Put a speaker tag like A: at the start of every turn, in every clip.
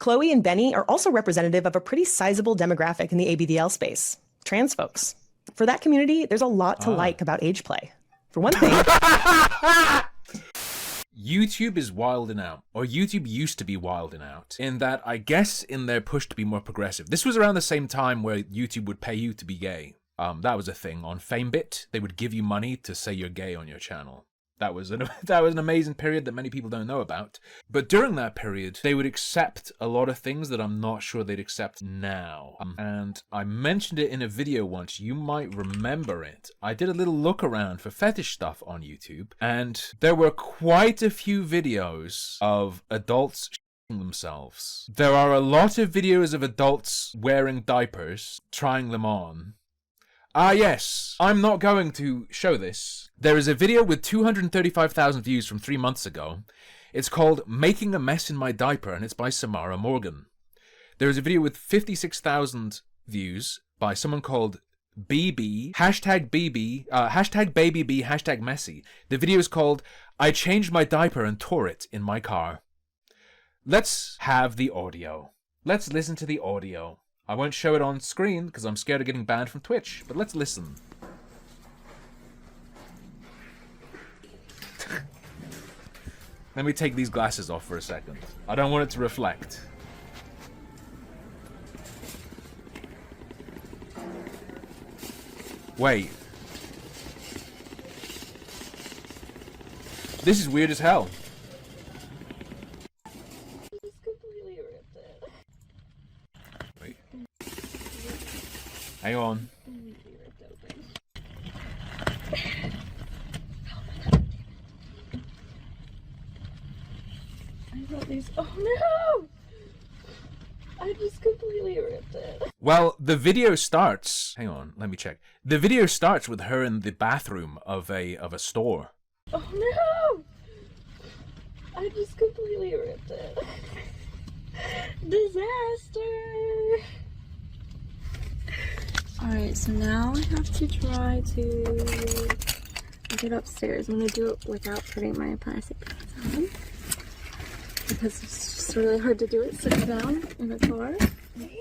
A: Chloe and Benny are also representative of a pretty sizable demographic in the ABDL space, trans folks. For that community, there's a lot to like about Ageplay. For one thing...
B: YouTube is wilding out, or YouTube used to be wilding out, in that, I guess, in their push to be more progressive. This was around the same time where YouTube would pay you to be gay. That was a thing. On FameBit, they would give you money to say you're gay on your channel. That was an amazing period that many people don't know about. But during that period, they would accept a lot of things that I'm not sure they'd accept now. And I mentioned it in a video once. You might remember it. I did a little look around for fetish stuff on YouTube, and there were quite a few videos of adults shitting themselves. There are a lot of videos of adults wearing diapers, trying them on. Yes, I'm not going to show this. There is a video with 235,000 views from 3 months ago. It's called Making a Mess in My Diaper, and it's by Samara Morgan. There is a video with 56,000 views by someone called BB, hashtag BB, hashtag baby B, hashtag messy. The video is called I Changed My Diaper and Tore It in My Car. Let's have the audio. Let's listen to the audio. I won't show it on screen because I'm scared of getting banned from Twitch, but let's listen. Let me take these glasses off for a second. I don't want it to reflect. Wait. This is weird as hell. Wait. Hang on.
C: Oh no! I just completely ripped it.
B: Well, the video starts... Hang on, let me check. The video starts with her in the bathroom of a store.
C: Oh no! I just completely ripped it. Disaster! Alright, so now I have to try to get upstairs. I'm gonna do it without putting my plastic pants on, because it's just really hard to do it sitting down in a car. Okay,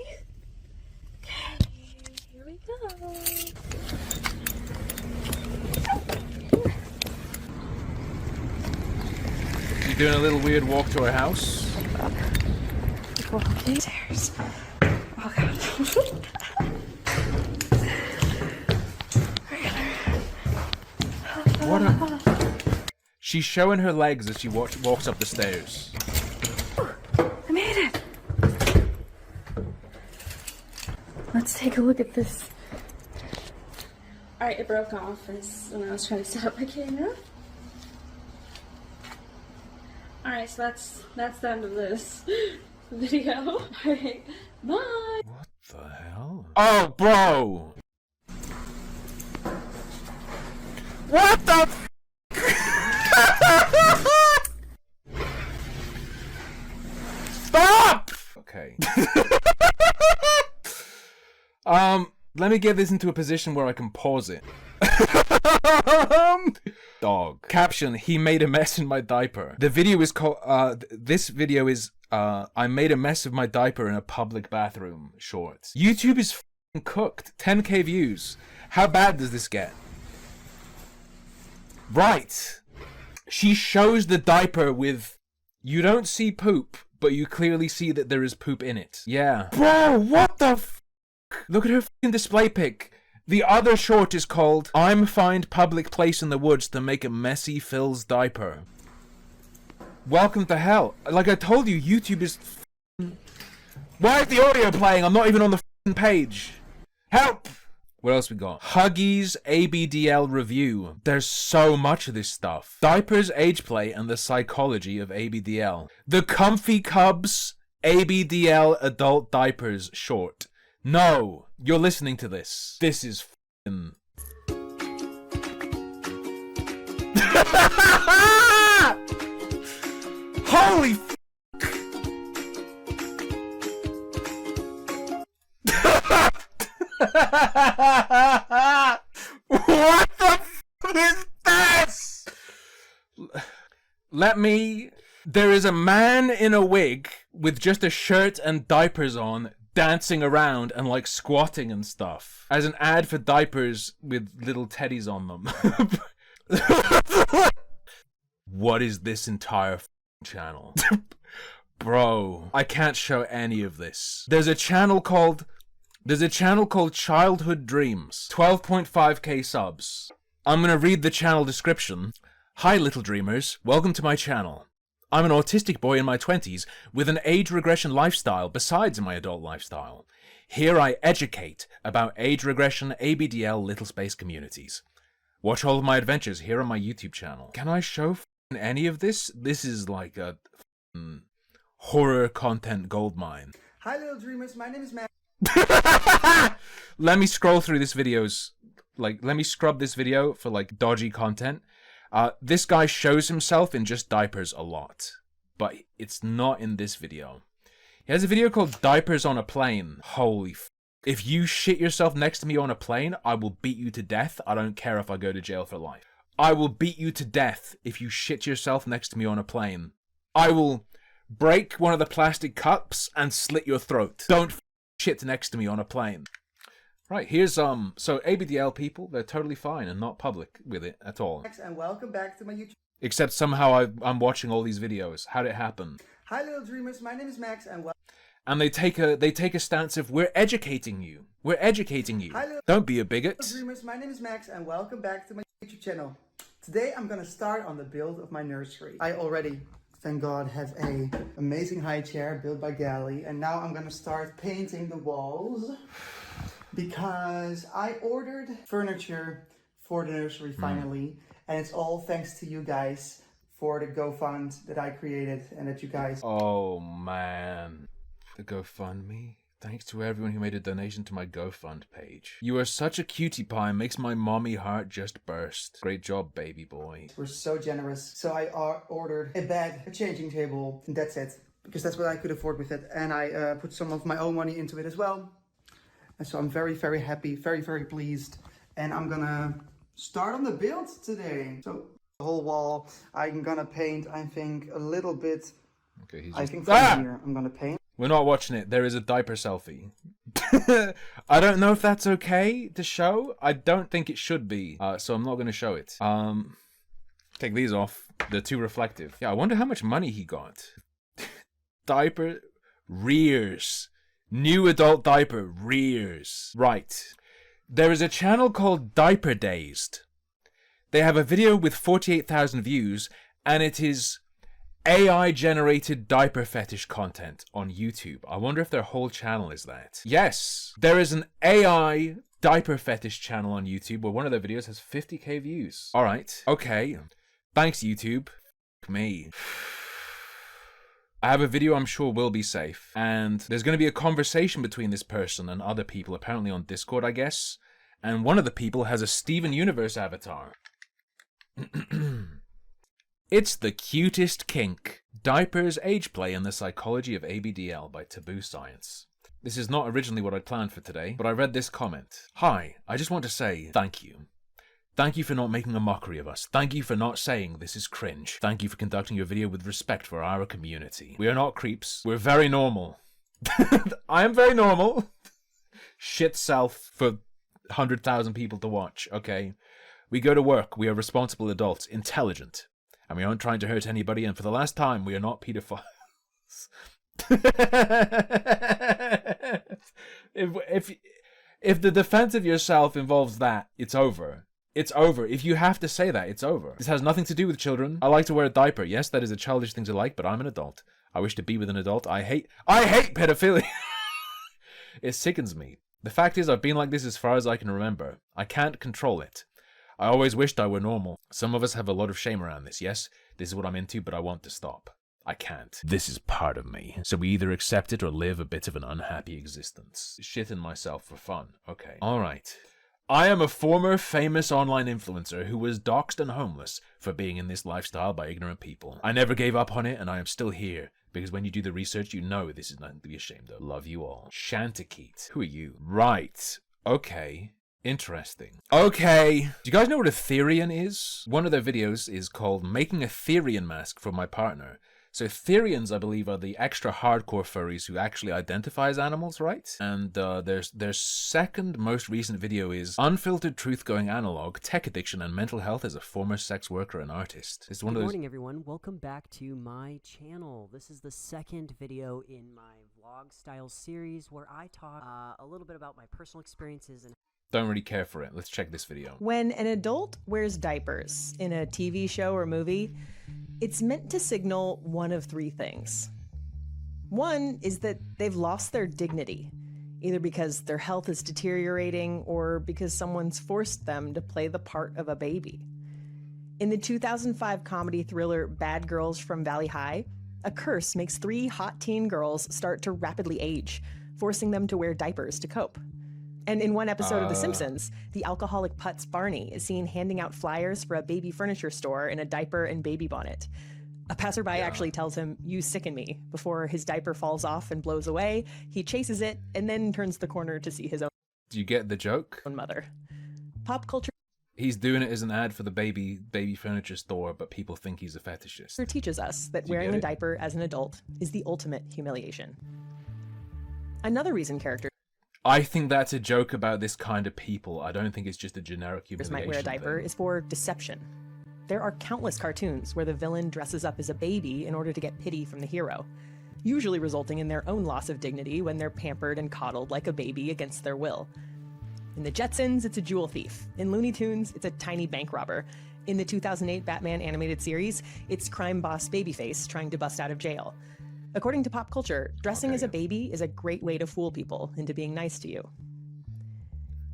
C: here we go.
B: She's doing a little weird walk to her house.
C: Walking stairs. Oh god.
B: What a... She's showing her legs as she walks up the stairs.
C: I made it! Let's take a look at this. Alright, it broke off when I was trying to set up my camera. Alright, so that's the end of this video. Alright, bye!
B: What the hell? Oh, bro! What the f- Stop! Okay. Let me get this into a position where I can pause it. Dog. Caption, he made a mess in my diaper. The video is called, this video is, I made a mess of my diaper in a public bathroom shorts. YouTube is f***ing cooked. 10k views. How bad does this get? Right. She shows the diaper with... You don't see poop, but you clearly see that there is poop in it. Yeah. Bro, what the f***? Look at her f***ing display pic. The other short is called, I'm find public place in the woods to make a messy Phil's diaper. Welcome to hell. Like I told you, YouTube is f***ing... Why is the audio playing? I'm not even on the f***ing page. Help! What else we got? Huggies ABDL review. There's so much of this stuff. Diapers, Ageplay, and the psychology of ABDL. The Comfy Cubs ABDL adult diapers short. No, you're listening to this. This is f***ing... Holy f***! What the f*** is this? Let me... There is a man in a wig with just a shirt and diapers on, dancing around and like squatting and stuff as an ad for diapers with little teddies on them. What is this entire channel? Bro, I can't show any of this. There's a channel called Childhood Dreams. 12.5k subs. I'm gonna read the channel description. Hi little dreamers, welcome to my channel. I'm an autistic boy in my 20s with an age regression lifestyle besides my adult lifestyle. Here I educate about age regression, ABDL, little space communities. Watch all of my adventures here on my YouTube channel. Can I show any of this? This is like a horror content goldmine.
D: Hi little dreamers, my name is Matt.
B: Let me scroll through this video's, let me scrub this video for like dodgy content. This guy shows himself in just diapers a lot, but it's not in this video. He has a video called Diapers on a Plane. Holy f***. If you shit yourself next to me on a plane, I will beat you to death. I don't care if I go to jail for life. I will beat you to death if you shit yourself next to me on a plane. I will break one of the plastic cups and slit your throat. Don't shit next to me on a plane. Right, here's, so ABDL people, they're totally fine and not public with it at all.
D: And welcome back to my YouTube.
B: Except somehow I'm watching all these videos. How'd it happen?
D: Hi little dreamers, my name is Max and
B: And they take a stance of, we're educating you. We're educating you. Don't be a bigot.
D: Hello dreamers, my name is Max and welcome back to my YouTube channel. Today I'm gonna start on the build of my nursery. I already, thank God, have a amazing high chair built by Galley, and now I'm gonna start painting the walls. Because I ordered furniture for the nursery finally, and it's all thanks to you guys for the GoFund that I created and that you guys...
B: Oh man, the GoFundMe? Thanks to everyone who made a donation to my GoFund page. You are such a cutie pie, makes my mommy heart just burst. Great job, baby boy.
D: We're so generous. So I ordered a bed, a changing table, and that's it. Because that's what I could afford with it. And I put some of my own money into it as well. And so I'm very, very happy, very, very pleased. And I'm gonna start on the build today. So the whole wall, I'm gonna paint, I think, a little bit.
B: Okay, he's
D: I
B: just...
D: think from here, I'm gonna paint.
B: We're not watching it. There is a diaper selfie. I don't know if that's okay to show. I don't think it should be. So I'm not gonna show it. Take these off. They're too reflective. Yeah, I wonder how much money he got. Diaper rears. New adult diaper rears. Right. There is a channel called Diaper Dazed. They have a video with 48,000 views, and it is AI-generated diaper fetish content on YouTube. I wonder if their whole channel is that. Yes, there is an AI diaper fetish channel on YouTube where one of their videos has 50k views. Alright, okay. Thanks, YouTube. Me. I have a video I'm sure will be safe, and there's going to be a conversation between this person and other people, apparently on Discord, I guess, and one of the people has a Steven Universe avatar. It's the cutest kink. Diapers, Ageplay, and the Psychology of ABDL by Taboo Science. This is not originally what I'd planned for today, but I read this comment. Hi, I just want to say thank you. Thank you for not making a mockery of us. Thank you for not saying this is cringe. Thank you for conducting your video with respect for our community. We are not creeps. We're very normal. I am very normal. Shit self for 100,000 people to watch, okay? We go to work. We are responsible adults, intelligent. And we aren't trying to hurt anybody. And for the last time, we are not pedophiles. If the defense of yourself involves that, it's over. It's over. If you have to say that, it's over. This has nothing to do with children. I like to wear a diaper. Yes, that is a childish thing to like, but I'm an adult. I wish to be with an adult. I hate pedophilia. It sickens me. The fact is, I've been like this as far as I can remember. I can't control it. I always wished I were normal. Some of us have a lot of shame around this. Yes, this is what I'm into, but I want to stop. I can't. This is part of me. So we either accept it or live a bit of an unhappy existence. Shitting myself for fun. Okay. Alright. I am a former famous online influencer who was doxxed and homeless for being in this lifestyle by ignorant people. I never gave up on it, and I am still here, because when you do the research, you know this is nothing to be ashamed of. Love you all. Shantykeet. Who are you? Right. Okay. Interesting. Okay. Do you guys know what a Therian is? One of their videos is called Making a Therian Mask for My Partner. So Therians, I believe, are the extra hardcore furries who actually identify as animals, right? And their second most recent video is Unfiltered Truth Going Analog, Tech Addiction and Mental Health as a Former Sex Worker and Artist. It's one
E: Good
B: of those...
E: morning, everyone. Welcome back to my channel. This is the second video in my vlog-style series where I talk a little bit about my personal experiences and
B: Don't really care for it. Let's check this video.
A: When an adult wears diapers in a TV show or movie, it's meant to signal one of three things. One is that they've lost their dignity, either because their health is deteriorating or because someone's forced them to play the part of a baby. In the 2005 comedy thriller Bad Girls from Valley High, a curse makes 3 hot teen girls start to rapidly age, forcing them to wear diapers to cope. And in one episode of The Simpsons, the alcoholic putz Barney is seen handing out flyers for a baby furniture store in a diaper and baby bonnet. A passerby actually tells him, "You sicken me," before his diaper falls off and blows away. He chases it and then turns the corner to see his
B: Do you get the joke?
A: own mother. Pop culture
B: He's doing it as an ad for the baby furniture store, but people think he's a fetishist.
A: teaches us that
B: Do you
A: wearing
B: get
A: a
B: it?
A: diaper as an adult is the ultimate humiliation. Another reason characters
B: I think that's a joke about this kind of people. I don't think it's just a generic humiliation
A: might wear a diaper
B: thing.
A: is for deception. There are countless cartoons where the villain dresses up as a baby in order to get pity from the hero, usually resulting in their own loss of dignity when they're pampered and coddled like a baby against their will. In the Jetsons, it's a jewel thief. In Looney Tunes, it's a tiny bank robber. In the 2008 Batman animated series, it's crime boss Babyface trying to bust out of jail. According to pop culture, dressing as a baby is a great way to fool people into being nice to you.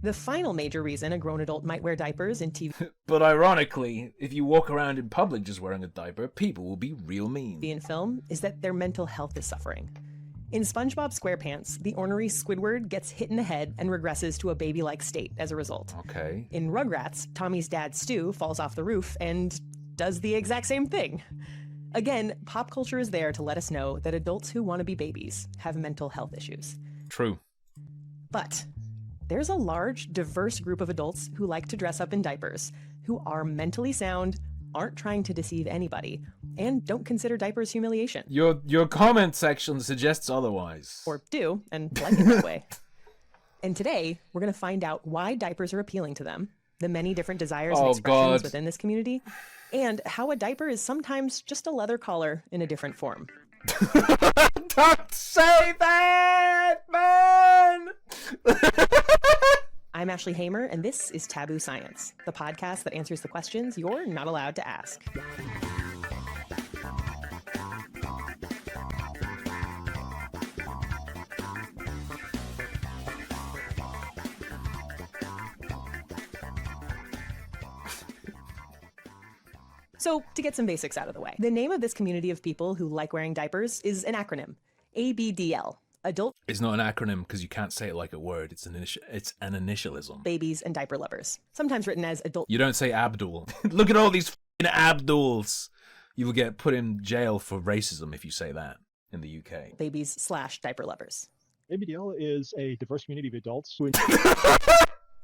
A: The final major reason a grown adult might wear diapers in TV
B: But ironically, if you walk around in public just wearing a diaper, people will be real mean.
A: and film is that their mental health is suffering. In SpongeBob SquarePants, the ornery Squidward gets hit in the head and regresses to a baby-like state as a result.
B: Okay.
A: In Rugrats, Tommy's dad Stu falls off the roof and does the exact same thing. Again, pop culture is there to let us know that adults who want to be babies have mental health issues.
B: True.
A: But there's a large, diverse group of adults who like to dress up in diapers, who are mentally sound, aren't trying to deceive anybody, and don't consider diapers humiliation.
B: Your comment section suggests otherwise.
A: Or do, and like it that way. And today, we're going to find out why diapers are appealing to them, the many different desires and
B: Oh,
A: expressions
B: God.
A: within this community, and how a diaper is sometimes just a leather collar in a different form.
B: Don't say that, man!
A: I'm Ashley Hamer, and this is Taboo Science, the podcast that answers the questions you're not allowed to ask. So, to get some basics out of the way, the name of this community of people who like wearing diapers is an acronym, ABDL, Adult
B: It's not an acronym because you can't say it like a word. It's an initialism.
A: Babies and Diaper Lovers, sometimes written as Adult
B: You don't say Abdul. Look at all these f***ing Abduls. You will get put in jail for racism if you say that in the UK.
A: Babies/Diaper Lovers.
F: ABDL is a diverse community of adults who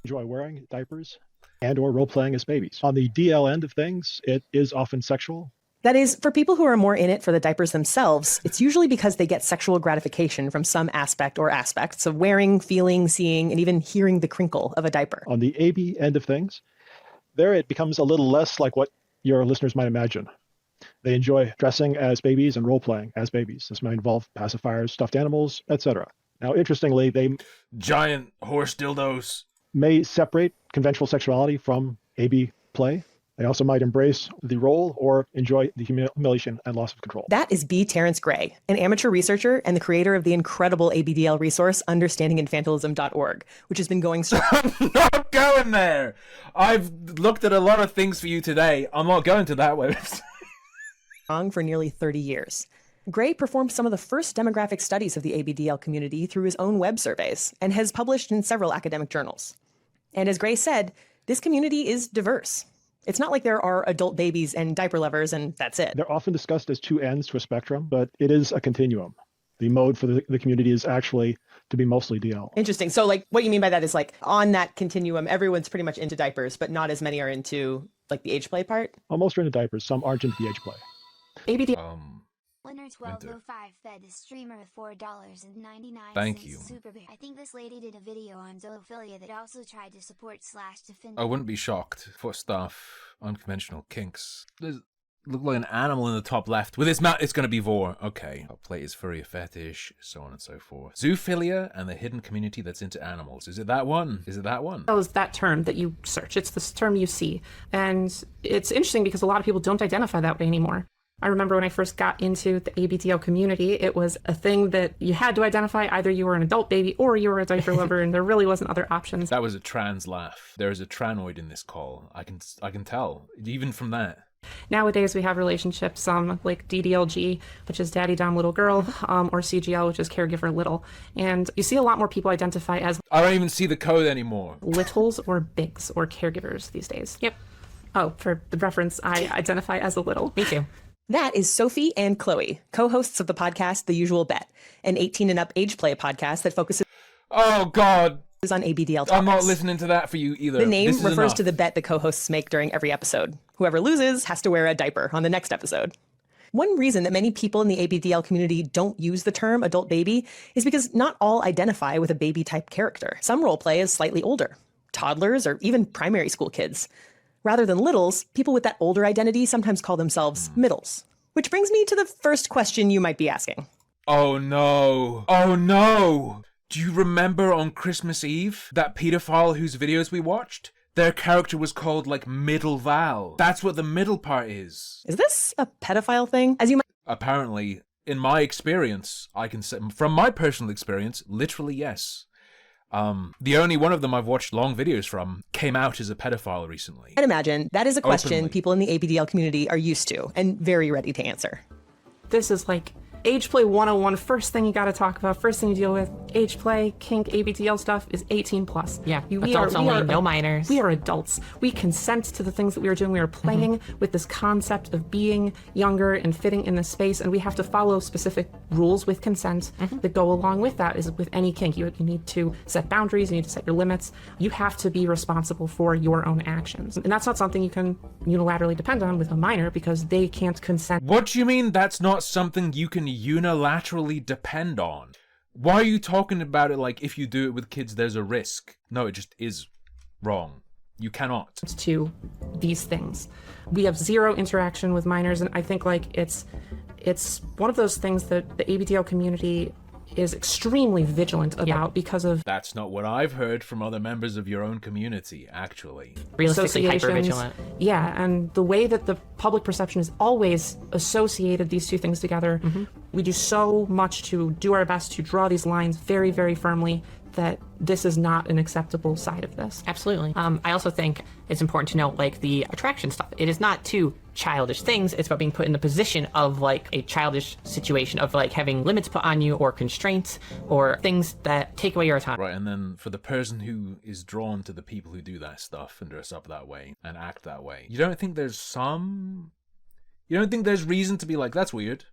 F: enjoy wearing diapers and or role-playing as babies. On the DL end of things, it is often sexual.
A: That is, for people who are more in it for the diapers themselves, it's usually because they get sexual gratification from some aspect or aspects of wearing, feeling, seeing, and even hearing the crinkle of a diaper.
F: On the AB end of things, there it becomes a little less like what your listeners might imagine. They enjoy dressing as babies and role-playing as babies. This might involve pacifiers, stuffed animals, etc. Now, interestingly, they
B: Giant horse dildos.
F: may separate conventional sexuality from AB play. They also might embrace the role or enjoy the humiliation and loss of control.
A: That is B. Terrence Gray, an amateur researcher and the creator of the incredible ABDL resource, understandinginfantilism.org, which has been going strong
B: I'm not going there. I've looked at a lot of things for you today. I'm not going to that website.
A: for nearly 30 years. Gray performed some of the first demographic studies of the ABDL community through his own web surveys and has published in several academic journals. And as Gray said, this community is diverse. It's not like there are adult babies and diaper lovers and that's it.
F: They're often discussed as two ends to a spectrum, but it is a continuum. The mode for the community is actually to be mostly DL.
A: Interesting. So like what you mean by that is like on that continuum, everyone's pretty much into diapers, but not as many are into like the age play part.
F: Well, most are into diapers. Some aren't into the age play.
A: ABDL
G: Winner
B: Winter.
G: 1205 fed the streamer $4.99.
B: Thank you.
G: Super bear. I think this lady did a video on zoophilia that also tried to support/defend.
B: I wouldn't be shocked. For stuff, unconventional kinks. There's look like an animal in the top left. With its mouth, it's gonna be vor. Okay. I'll play his furry fetish, so on and so forth. Zoophilia and the hidden community that's into animals. Is it that one? Is it that one?
H: Is that term that you search. It's this term you see. And it's interesting because a lot of people don't identify that way anymore. I remember when I first got into the ABDL community, it was a thing that you had to identify. Either you were an adult baby or you were a diaper lover, and there really wasn't other options.
B: That was a trans laugh. There is a tranoid in this call. I can tell, even from that.
H: Nowadays, we have relationships like DDLG, which is daddy dom little girl, or CGL, which is caregiver little. And you see a lot more people identify as
B: I don't even see the code anymore.
H: littles or bigs or caregivers these days. Yep. Oh, for the reference, I identify as a little. Me too.
A: That is Sophie and Chloe, co-hosts of the podcast The Usual Bet, an 18 and up Ageplay podcast that focuses
B: Oh, God.
A: on ABDL topics.
B: I'm not listening to that for you either.
A: The name
B: This is
A: refers
B: enough.
A: to the bet the co-hosts make during every episode. Whoever loses has to wear a diaper on the next episode. One reason that many people in the ABDL community don't use the term adult baby is because not all identify with a baby-type character. Some roleplay as slightly older, toddlers, or even primary school kids. Rather than littles, people with that older identity sometimes call themselves middles. Which brings me to the first question you might be asking.
B: Oh, no. Oh, no. Do you remember on Christmas Eve, that pedophile whose videos we watched? Their character was called, like, Middle Val. That's what the middle part is.
A: Is this a pedophile thing? As you might
B: Apparently, in my experience, I can say, from my personal experience, literally yes. The only one of them I've watched long videos from came out as a pedophile recently.
A: imagine, that is a question
B: Openly.
A: people in the ABDL community are used to and very ready to answer.
H: This is like Ageplay 101. First thing you got to talk about, first thing you deal with, Ageplay, kink, ABDL stuff is 18 plus.
E: Yeah, adults only, no minors.
H: We are adults. We consent to the things that we are doing. We are playing with this concept of being younger and fitting in this space, and we have to follow specific rules with consent that go along with that. Is with any kink, you need to set boundaries, you need to set your limits. You have to be responsible for your own actions. And that's not something you can unilaterally depend on with a minor because they can't consent.
B: What do you mean that's not something you can unilaterally depend on? Why are you talking about it like if you do it with kids there's a risk? No, it just is wrong. You cannot.
H: To these things. We have zero interaction with minors, and I think like it's one of those things that the ABDL community is extremely vigilant about because of
B: That's not what I've heard from other members of your own community, actually.
E: Realistically,
H: associations.
E: hyper-vigilant.
H: Yeah, and the way that the public perception is always associated these two things together, we do so much to do our best to draw these lines very, very firmly that this is not an acceptable side of this.
E: Absolutely. I also think it's important to note, like, the attraction stuff. It is not two childish things. It's about being put in the position of, like, a childish situation of, like, having limits put on you or constraints or things that take away your autonomy.
B: Right, and then for the person who is drawn to the people who do that stuff and dress up that way and act that way, you don't think there's reason to be like, that's weird?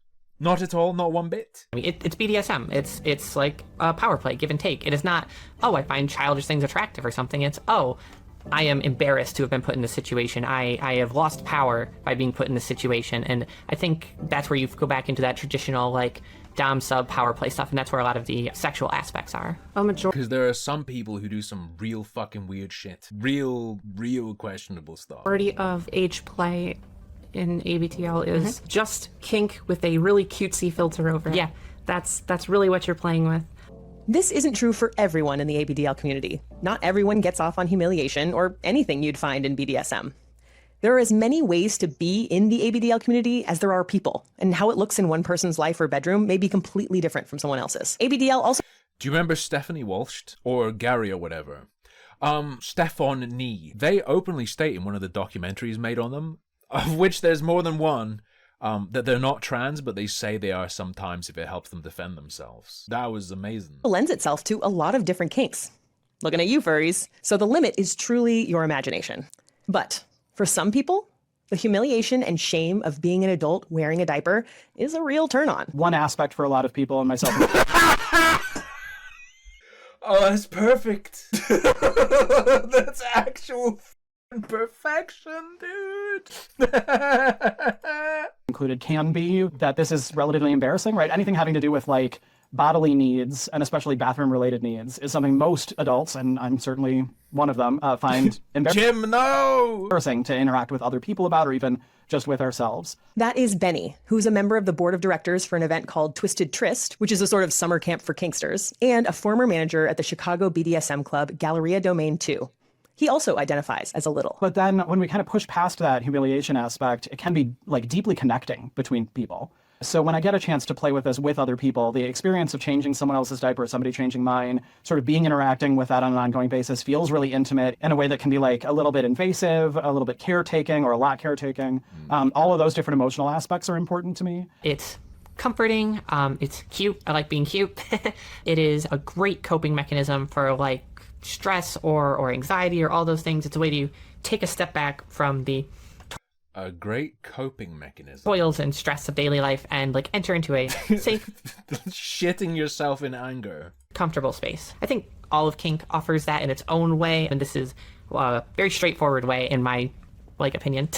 B: Not at all, not one bit.
E: I mean, it's BDSM. It's like a power play, give and take. It is not, oh, I find childish things attractive or something. It's, oh, I am embarrassed to have been put in this situation. I have lost power by being put in this situation. And I think that's where you go back into that traditional, like, dom sub power play stuff, and that's where a lot of the sexual aspects are.
H: A majority
B: Because there are some people who do some real fucking weird shit. Real questionable stuff.
H: of age play in ABTL is just kink with a really cutesy filter over it.
E: Yeah.
H: That's really what you're playing with.
A: This isn't true for everyone in the ABDL community. Not everyone gets off on humiliation or anything you'd find in BDSM. There are as many ways to be in the ABDL community as there are people, and how it looks in one person's life or bedroom may be completely different from someone else's. ABDL also
B: Do you remember Stephanie Walsh or Gary or whatever? Stefan Nee. They openly state in one of the documentaries made on them, of which there's more than one, that they're not trans, but they say they are sometimes if it helps them defend themselves. That was amazing.
A: lends itself to a lot of different kinks. Looking at you, furries. So the limit is truly your imagination. But for some people, the humiliation and shame of being an adult wearing a diaper is a real turn on.
I: One aspect for a lot of people, and myself.
B: Oh, that's perfect. That's actual perfection, dude.
I: included can be that this is relatively embarrassing, right? Anything having to do with like bodily needs and especially bathroom related needs is something most adults, and I'm certainly one of them, find
B: Jim, no!
I: embarrassing to interact with other people about, or even just with ourselves.
A: That is Benny, who's a member of the board of directors for an event called Twisted Tryst, which is a sort of summer camp for kinksters, and a former manager at the Chicago BDSM club Galleria Domain 2. He also identifies as a little.
I: But then when we kind of push past that humiliation aspect, it can be like deeply connecting between people. So when I get a chance to play with this with other people, the experience of changing someone else's diaper, somebody changing mine, sort of interacting with that on an ongoing basis feels really intimate in a way that can be like a little bit invasive, a little bit caretaking, or a lot caretaking. All of those different emotional aspects are important to me.
E: It's comforting. It's cute. I like being cute. It is a great coping mechanism for like stress or anxiety or all those things. It's a way to take a step back from the
B: A great coping mechanism.
E: toils and stress of daily life and like enter into a safe,
B: Shitting yourself in anger.
E: comfortable space. I think all of kink offers that in its own way, and this is a very straightforward way in my like opinion.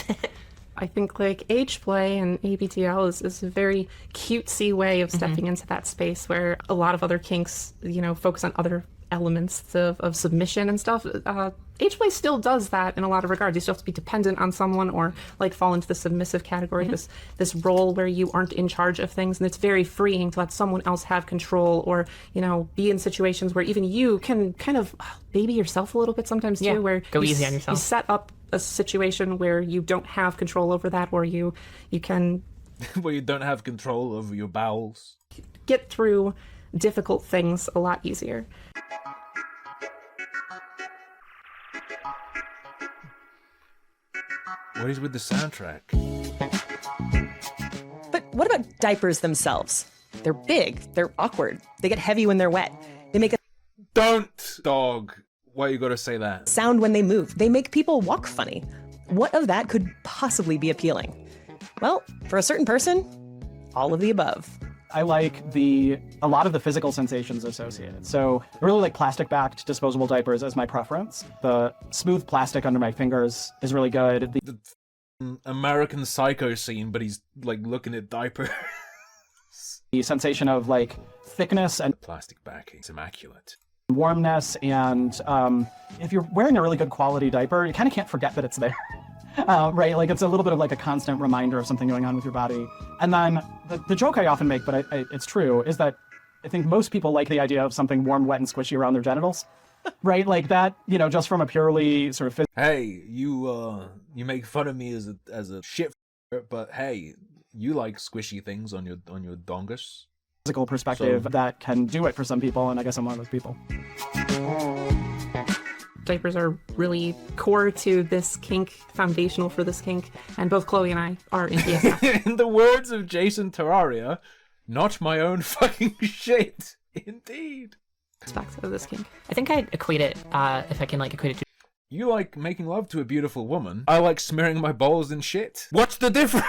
H: I think like Ageplay and ABDL is a very cutesy way of stepping into that space where a lot of other kinks, focus on other elements of submission and stuff. Ageplay still does that in a lot of regards. You still have to be dependent on someone or like fall into the submissive category, this role where you aren't in charge of things, and it's very freeing to let someone else have control, or be in situations where even you can kind of baby yourself a little bit sometimes too,
E: Yeah,
H: where
E: go
H: you
E: easy on yourself.
H: You set up a situation where you don't have control over that, or you can
B: Where you don't have control over your bowels.
H: get through difficult things a lot easier.
B: What is with the soundtrack?
A: But what about diapers themselves? They're big, they're awkward, they get heavy when they're wet. They make a
B: Don't, dog. Why you gotta say that?
A: sound when they move. They make people walk funny. What of that could possibly be appealing? Well, for a certain person, all of the above.
I: I like a lot of the physical sensations associated. So I really like plastic-backed disposable diapers as my preference. The smooth plastic under my fingers is really good.
B: The American Psycho scene, but he's like looking at diapers.
I: The sensation of like thickness and
B: Plastic backing. It's immaculate.
I: warmness, and if you're wearing a really good quality diaper, you kind of can't forget that it's there. Right? Like it's a little bit of like a constant reminder of something going on with your body. And then the joke I often make, but it's true, is that I think most people like the idea of something warm, wet, and squishy around their genitals. Right? Like that, just from a purely sort of
B: Hey, you make fun of me as a shit, but hey, you like squishy things on your dongus.
I: physical perspective that can do it for some people, and I guess I'm one of those people.
H: Diapers are really core to this kink, foundational for this kink, and both Chloe and I are in BFF.
B: In the words of Jason Terraria, not my own fucking shit. Indeed.
H: Aspects of this kink.
E: I think I'd equate it, if I can like equate it to
B: You like making love to a beautiful woman. I like smearing my balls in shit. What's the difference?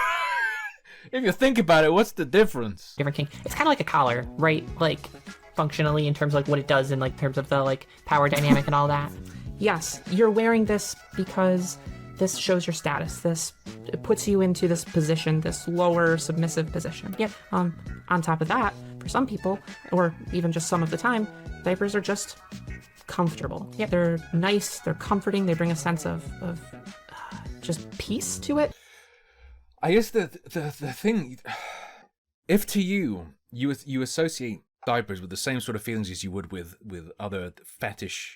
B: If you think about it, what's the difference?
E: different kink. It's kind of like a collar, right? Like functionally in terms of like what it does in like terms of the like power dynamic and all that.
H: Yes, you're wearing this because this shows your status. It puts you into this position, this lower submissive position.
E: Yep.
H: On top of that, for some people, or even just some of the time, diapers are just comfortable.
E: Yep.
H: They're nice, they're comforting, they bring a sense of just peace to it.
B: I guess the thing, if to you associate diapers with the same sort of feelings as you would with other fetish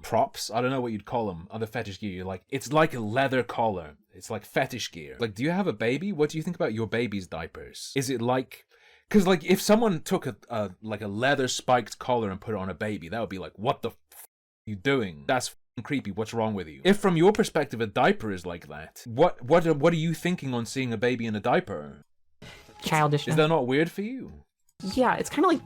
B: props, I don't know what you'd call them, other fetish gear. Like it's like a leather collar. It's like fetish gear. Like, do you have a baby? What do you think about your baby's diapers? Is it like, because like if someone took a leather spiked collar and put it on a baby, that would be like, what the f are you doing? That's creepy. What's wrong with you? If from your perspective a diaper is like that, what are you thinking on seeing a baby in a diaper?
E: Childish.
B: Is that not weird for you?
H: Yeah, it's kind of like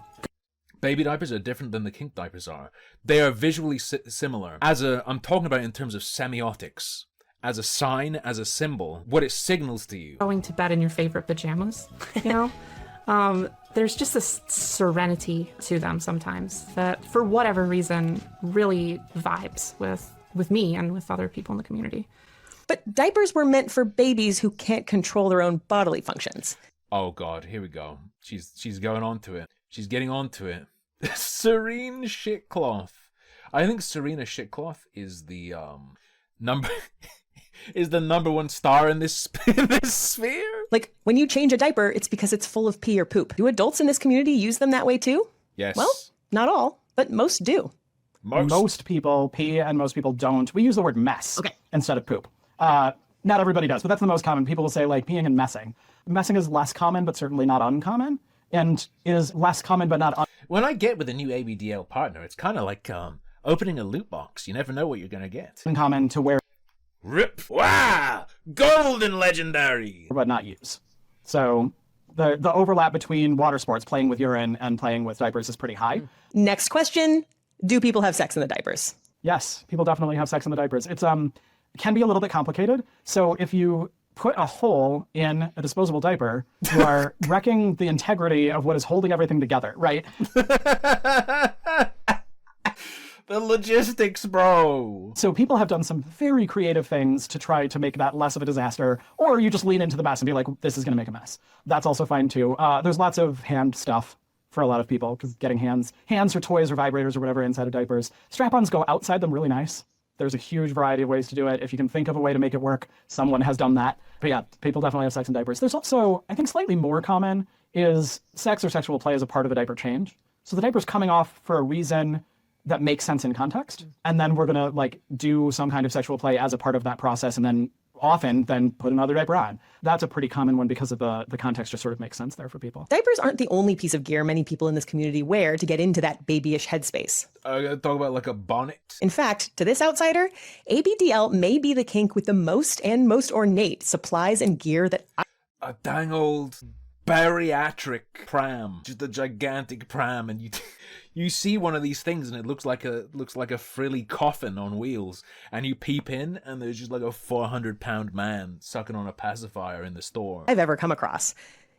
B: Baby diapers are different than the kink diapers are. They are visually similar. I'm talking about in terms of semiotics. As a sign, as a symbol, what it signals to you.
H: going to bed in your favorite pajamas, There's just this serenity to them sometimes that, for whatever reason, really vibes with me and with other people in the community.
A: But diapers were meant for babies who can't control their own bodily functions.
B: Oh God, here we go. She's going on to it. She's getting on to it. Serene Shitcloth. I think Serena Shitcloth is the number is the number one star in this sphere.
A: Like, when you change a diaper, it's because it's full of pee or poop. Do adults in this community use them that way too?
B: Yes.
A: Well, not all, but most do.
I: Most people pee and most people don't. We use the word mess instead of poop. Not everybody does, but that's the most common. People will say like peeing and messing. Messing is less common, but certainly not uncommon, and is less common, but not
B: When I get with a new ABDL partner, it's kind of like opening a loot box. You never know what you're going to get.
I: uncommon to wear,
B: Rip. Wow! Golden legendary!
I: but not use. So the overlap between water sports, playing with urine, and playing with diapers is pretty high.
A: Next question, do people have sex in the diapers?
I: Yes, people definitely have sex in the diapers. It's can be a little bit complicated. So if you put a hole in a disposable diaper, you are wrecking the integrity of what is holding everything together, right?
B: The logistics, bro.
I: So people have done some very creative things to try to make that less of a disaster, or you just lean into the mess and be like, this is going to make a mess. That's also fine too. There's lots of hand stuff for a lot of people, because getting hands or toys or vibrators or whatever inside of diapers. Strap-ons go outside them really nice. There's a huge variety of ways to do it. If you can think of a way to make it work, someone has done that. But yeah, people definitely have sex in diapers. There's also, I think slightly more common, is sex or sexual play as a part of a diaper change. So the diaper's coming off for a reason that makes sense in context. And then we're gonna like do some kind of sexual play as a part of that process, and then often then put another diaper on. That's a pretty common one because of the context just sort of makes sense there for people.
A: Diapers aren't the only piece of gear many people in this community wear to get into that babyish headspace.
B: Talk about like a bonnet.
A: In fact, to this outsider, ABDL may be the kink with the most ornate supplies and gear that
B: A dang old bariatric pram, just a gigantic pram, and you see one of these things and it looks like a frilly coffin on wheels, and you peep in and there's just like a 400-pound man sucking on a pacifier in the store.
A: I've ever come across.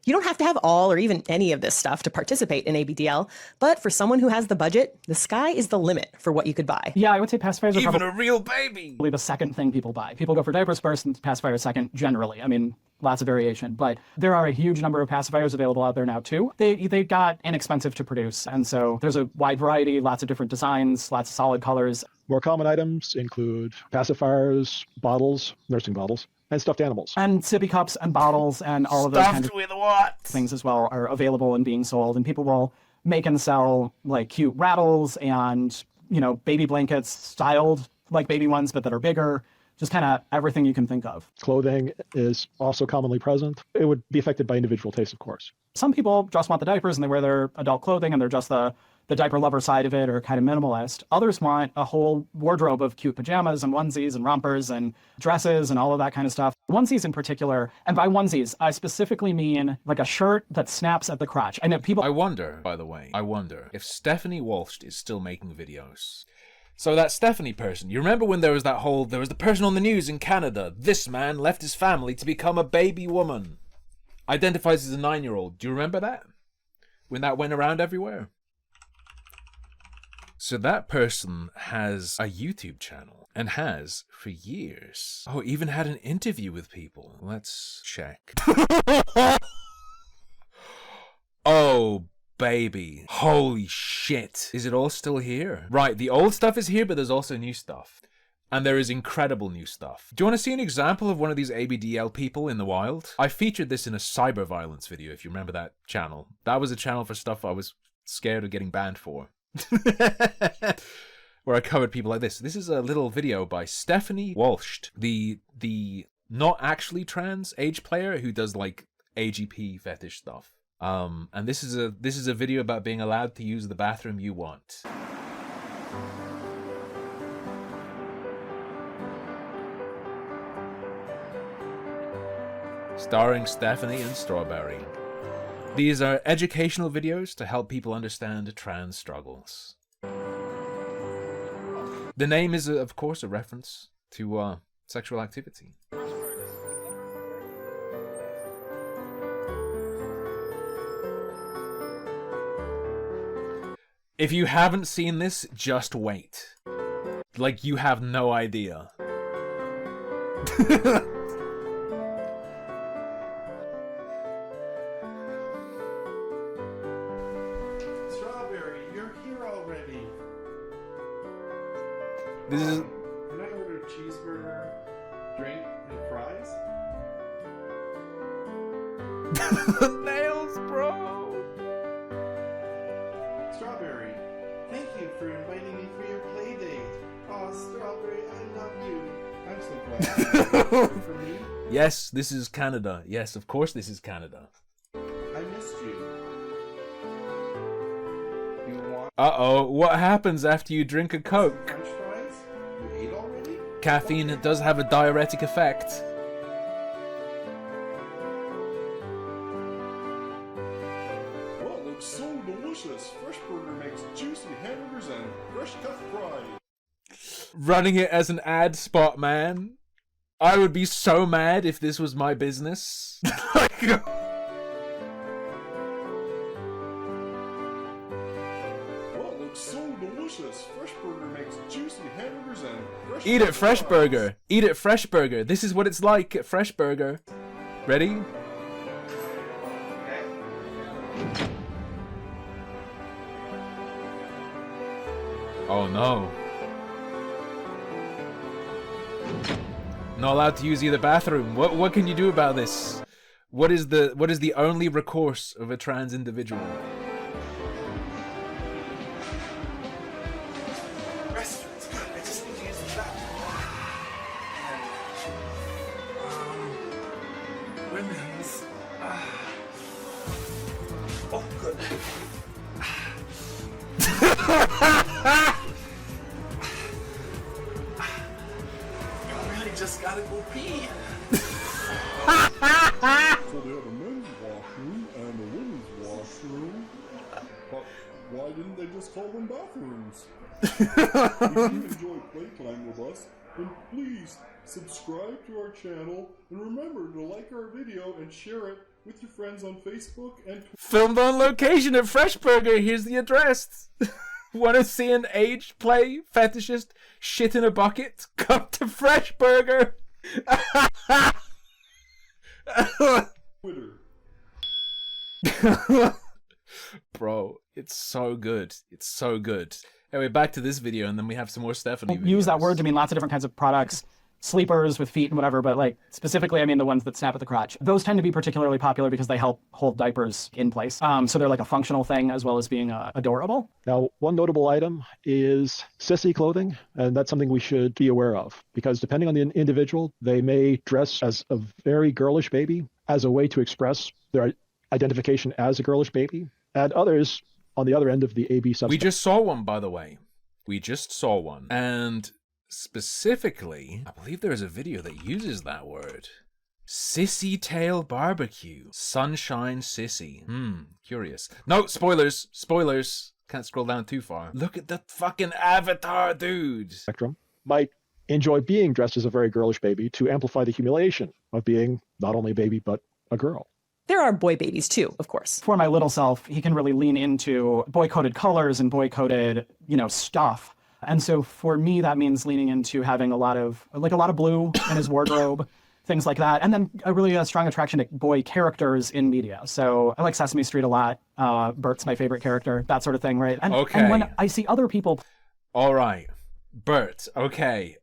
A: You don't have to have all or even any of this stuff to participate in ABDL, but for someone who has the budget, the sky is the limit for what you could buy.
I: Yeah, I would say pacifiers are
B: Even
I: probably
B: a real baby.
I: the second thing people buy. People go for diapers first and pacifiers second, generally. I mean, lots of variation, but there are a huge number of pacifiers available out there now too. They got inexpensive to produce, and so there's a wide variety, lots of different designs, lots of solid colors.
F: More common items include pacifiers, bottles, nursing bottles, and stuffed animals.
I: And sippy cups and bottles and all of those kinds of
B: Stuffed with what?
I: things as well are available and being sold, and people will make and sell like cute rattles and, you know, baby blankets styled like baby ones but that are bigger. Just kind of everything you can think of.
F: Clothing is also commonly present. It would be affected by individual taste, of course.
I: Some people just want the diapers and they wear their adult clothing and they're just the diaper lover side of it, or kind of minimalist. Others want a whole wardrobe of cute pajamas and onesies and rompers and dresses and all of that kind of stuff. Onesies in particular, and by onesies, I specifically mean like a shirt that snaps at the crotch. I know people...
B: I wonder, by the way, if Stephanie Walsh is still making videos. So that Stephanie person, you remember when there was the person on the news in Canada, this man left his family to become a baby woman. Identifies as a 9-year-old. Do you remember that? When that went around everywhere? So that person has a YouTube channel, and has for years. Oh, even had an interview with people. Let's check. Oh, baby. Holy shit. Is it all still here? Right, the old stuff is here, but there's also new stuff. And there is incredible new stuff. Do you want to see an example of one of these ABDL people in the wild? I featured this in a cyber violence video, if you remember that channel. That was a channel for stuff I was scared of getting banned for. Where I covered people like this. This is a little video by Stephanie Walsh, the not actually trans Ageplay who does like AGP fetish stuff. And this is a video about being allowed to use the bathroom you want. Starring Stephanie and Strawberry. These are educational videos to help people understand trans struggles. The name is, of course, a reference to sexual activity. If you haven't seen this, just wait. Like, you have no idea.
J: Strawberry, you're here already.
B: This is...
J: Can I order a cheeseburger, drink, and fries?
B: Nails, bro!
J: Strawberry, thank you for inviting me for your play date. Aw, Strawberry, I love you. I'm so glad you for me.
B: Yes, this is Canada. Yes, of course this is Canada.
J: I missed you. You want
B: Uh-oh, what happens after you drink a Coke?
J: French fries? You ate already?
B: Caffeine does have a diuretic effect.
J: Well, it looks so delicious. Fresh Burger makes juicy hamburgers and fresh cut fries.
B: Running it as an ad spot, man. I would be so mad if this was my business.
J: Well, it looks so delicious. Fresh Burger makes juicy hamburgers and fresh
B: Eat it,
J: cut
B: Fresh
J: fries.
B: Burger. Eat it, Fresh Burger. This is what it's like at Fresh Burger. Ready? Oh no. Not allowed to use either bathroom. What can you do about this? What is the only recourse of a trans individual?
J: Restrooms. God, I just need to use the bathroom. Women's. Oh, good. I really just gotta go pee.
K: So they have a men's washroom and a women's washroom. But why didn't they just call them bathrooms? If you enjoy playtime with us, then please subscribe to our channel and remember to like our video and share it with your friends on Facebook and Twitter.
B: Filmed on location at Fresh Burger. Here's the address. Want to see an Ageplay fetishist shit in a bucket? Come to Fresh Burger. Bro, it's so good. It's so good. Anyway, back to this video, and then we have some more Stephanie videos.
I: Use that word to mean lots of different kinds of products, sleepers with feet and whatever, but like specifically, I mean the ones that snap at the crotch. Those tend to be particularly popular because they help hold diapers in place. So they're like a functional thing as well as being adorable.
F: Now, one notable item is sissy clothing, and that's something we should be aware of because depending on the individual, they may dress as a very girlish baby as a way to express their identification as a girlish baby, and others on the other end of the AB subspectrum.
B: We just saw one, by the way. We just saw one. And specifically, I believe there is a video that uses that word. Sissy tail barbecue. Sunshine sissy. Curious. No, spoilers. Spoilers. Can't scroll down too far. Look at the fucking avatar, dude.
F: Spectrum might enjoy being dressed as a very girlish baby to amplify the humiliation of being not only a baby, but a girl.
A: There are boy babies too, of course.
I: For my little self, he can really lean into boy-coded colors and boy-coded, stuff. And so for me, that means leaning into having a lot of blue in his wardrobe, things like that. And then a really strong attraction to boy characters in media. So I like Sesame Street a lot. Bert's my favorite character, that sort of thing, right? And,
B: Okay.
I: And when I see other people...
B: All right. Bert. Okay.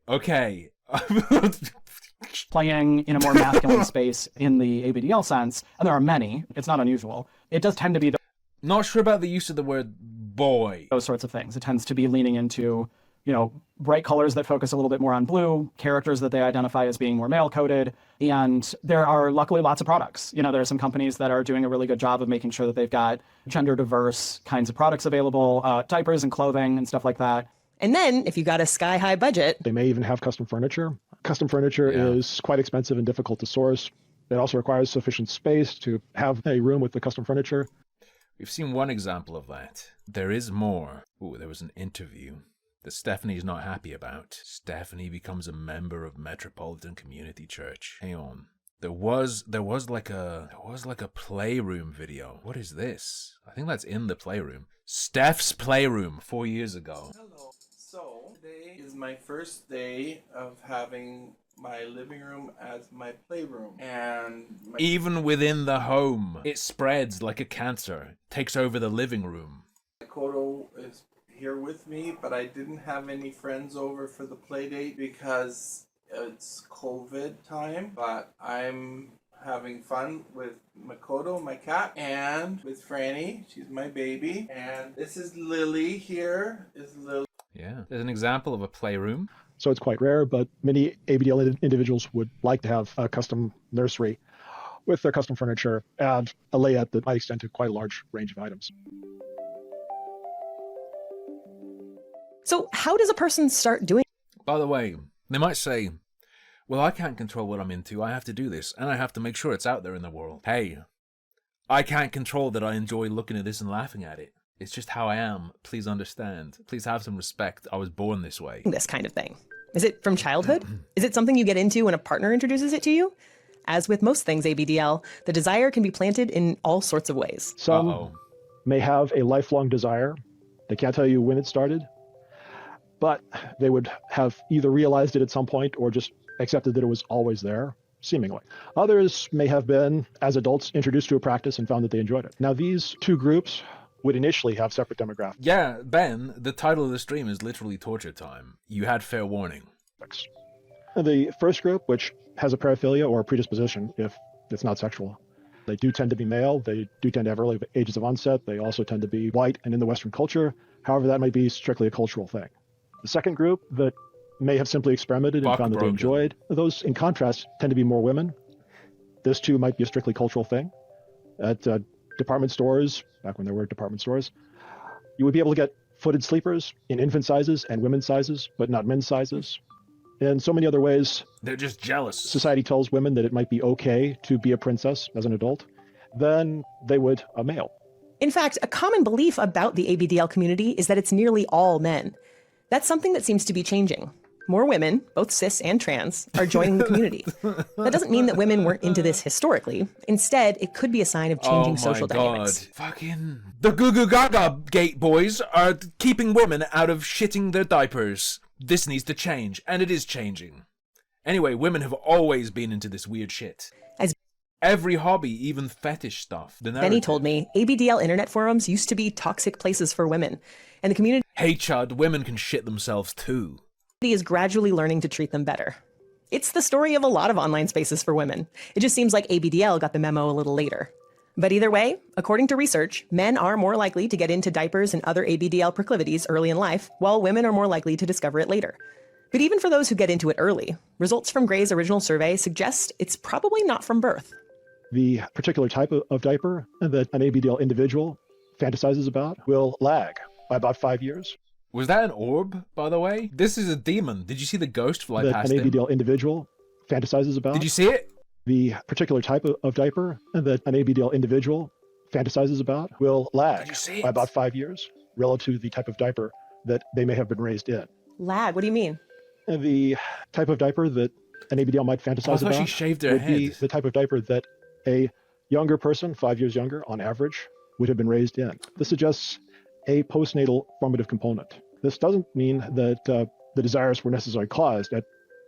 I: playing in a more masculine space in the ABDL sense, and there are many, it's not unusual, it does tend to be
B: Not sure about the use of the word boy.
I: those sorts of things. It tends to be leaning into, bright colors that focus a little bit more on blue, characters that they identify as being more male-coded, and there are luckily lots of products. There are some companies that are doing a really good job of making sure that they've got gender-diverse kinds of products available, diapers and clothing and stuff like that.
A: And then, if you got a sky-high budget,
F: They may even have custom furniture. Custom furniture is quite expensive and difficult to source. It also requires sufficient space to have a room with the custom furniture.
B: We've seen one example of that. There is more. Ooh, there was an interview that Stephanie's not happy about. Stephanie becomes a member of Metropolitan Community Church. Hang on. There was like a playroom video. What is this? I think that's in the playroom. Steph's playroom 4 years ago.
J: Hello. So, today is my first day of having my living room as my playroom. And
B: Even within the home, it spreads like a cancer, takes over the living room.
J: Makoto is here with me, but I didn't have any friends over for the play date because it's COVID time. But I'm having fun with Makoto, my cat, and with Franny, she's my baby. And this is Lily here, is Lily.
B: Yeah, there's an example of a playroom.
F: So it's quite rare, but many ABDL individuals would like to have a custom nursery with their custom furniture and a layout that might extend to quite a large range of items.
A: So how does a person start doing?
B: By the way, they might say, well, I can't control what I'm into. I have to do this, and I have to make sure it's out there in the world. Hey, I can't control that I enjoy looking at this and laughing at it. It's just how I am. Please understand. Please have some respect. I was born this way.
A: This kind of thing? Is it from childhood? Is it something you get into when a partner introduces it to you? As with most things ABDL, the desire can be planted in all sorts of ways.
F: Some may have a lifelong desire. They can't tell you when it started, but they would have either realized it at some point or just accepted that it was always there, seemingly. Others may have been, as adults, introduced to a practice and found that they enjoyed it. Now, these two groups would initially have separate demographics.
B: Yeah, Ben, the title of the stream is literally Torture Time. You had fair warning.
F: The first group, which has a paraphilia or a predisposition, if it's not sexual, they do tend to be male. They do tend to have early ages of onset. They also tend to be white and in the Western culture. However, that might be strictly a cultural thing. The second group that may have simply experimented and found that they enjoyed, those, in contrast, tend to be more women. This, too, might be a strictly cultural thing. At department stores, back when there were department stores, you would be able to get footed sleepers in infant sizes and women's sizes, but not men's sizes. In so many other ways,
B: they're just jealous.
F: Society tells women that it might be okay to be a princess as an adult, then they would a male.
A: In fact, a common belief about the ABDL community is that it's nearly all men. That's something that seems to be changing. More women, both cis and trans, are joining the community. That doesn't mean that women weren't into this historically. Instead, it could be a sign of changing social dynamics.
B: Fucking the Goo Goo Gaga Gate boys are keeping women out of shitting their diapers. This needs to change, and it is changing. Anyway, women have always been into this weird shit.
A: As
B: every hobby, even fetish stuff.
A: Benny told me, ABDL internet forums used to be toxic places for women, and the community...
B: Hey Chud, women can shit themselves too.
A: ...is gradually learning to treat them better. It's the story of a lot of online spaces for women. It just seems like ABDL got the memo a little later. But either way, according to research, men are more likely to get into diapers and other ABDL proclivities early in life, while women are more likely to discover it later. But even for those who get into it early, results from Gray's original survey suggest it's probably not from birth.
F: The particular type of diaper that an ABDL individual fantasizes about will lag by about 5 years.
B: Was that an orb, by the way? This is a demon. Did you see the ghost fly
F: that
B: past
F: an
B: him?
F: ABDL individual fantasizes about.
B: Did you see it?
F: The particular type of diaper that an ABDL individual fantasizes about will lag by about 5 years relative to the type of diaper that they may have been raised in.
A: Lag? What do you mean?
F: The type of diaper that an ABDL might fantasize about
B: she shaved her
F: would
B: head.
F: be the type of diaper that a younger person, 5 years younger on average, would have been raised in. This suggests a postnatal formative component. This doesn't mean that the desires were necessarily caused at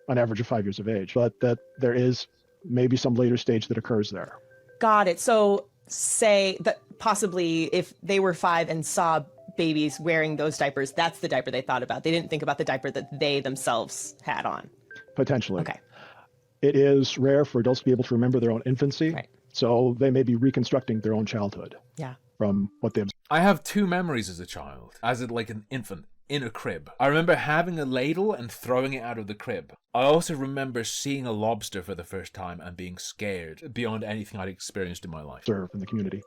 F: an average of 5 years of age, but that there is maybe some later stage that occurs there.
A: Got it. So say that possibly if they were 5 and saw babies wearing those diapers, that's the diaper they thought about. They didn't think about the diaper that they themselves had on.
F: Potentially.
A: Okay.
F: It is rare for adults to be able to remember their own infancy,
A: right.
F: So they may be reconstructing their own childhood.
A: Yeah.
F: From what they've...
B: I have 2 memories as a child, like an infant, in a crib. I remember having a ladle and throwing it out of the crib. I also remember seeing a lobster for the first time and being scared beyond anything I'd experienced in my life.
F: Serve in the community.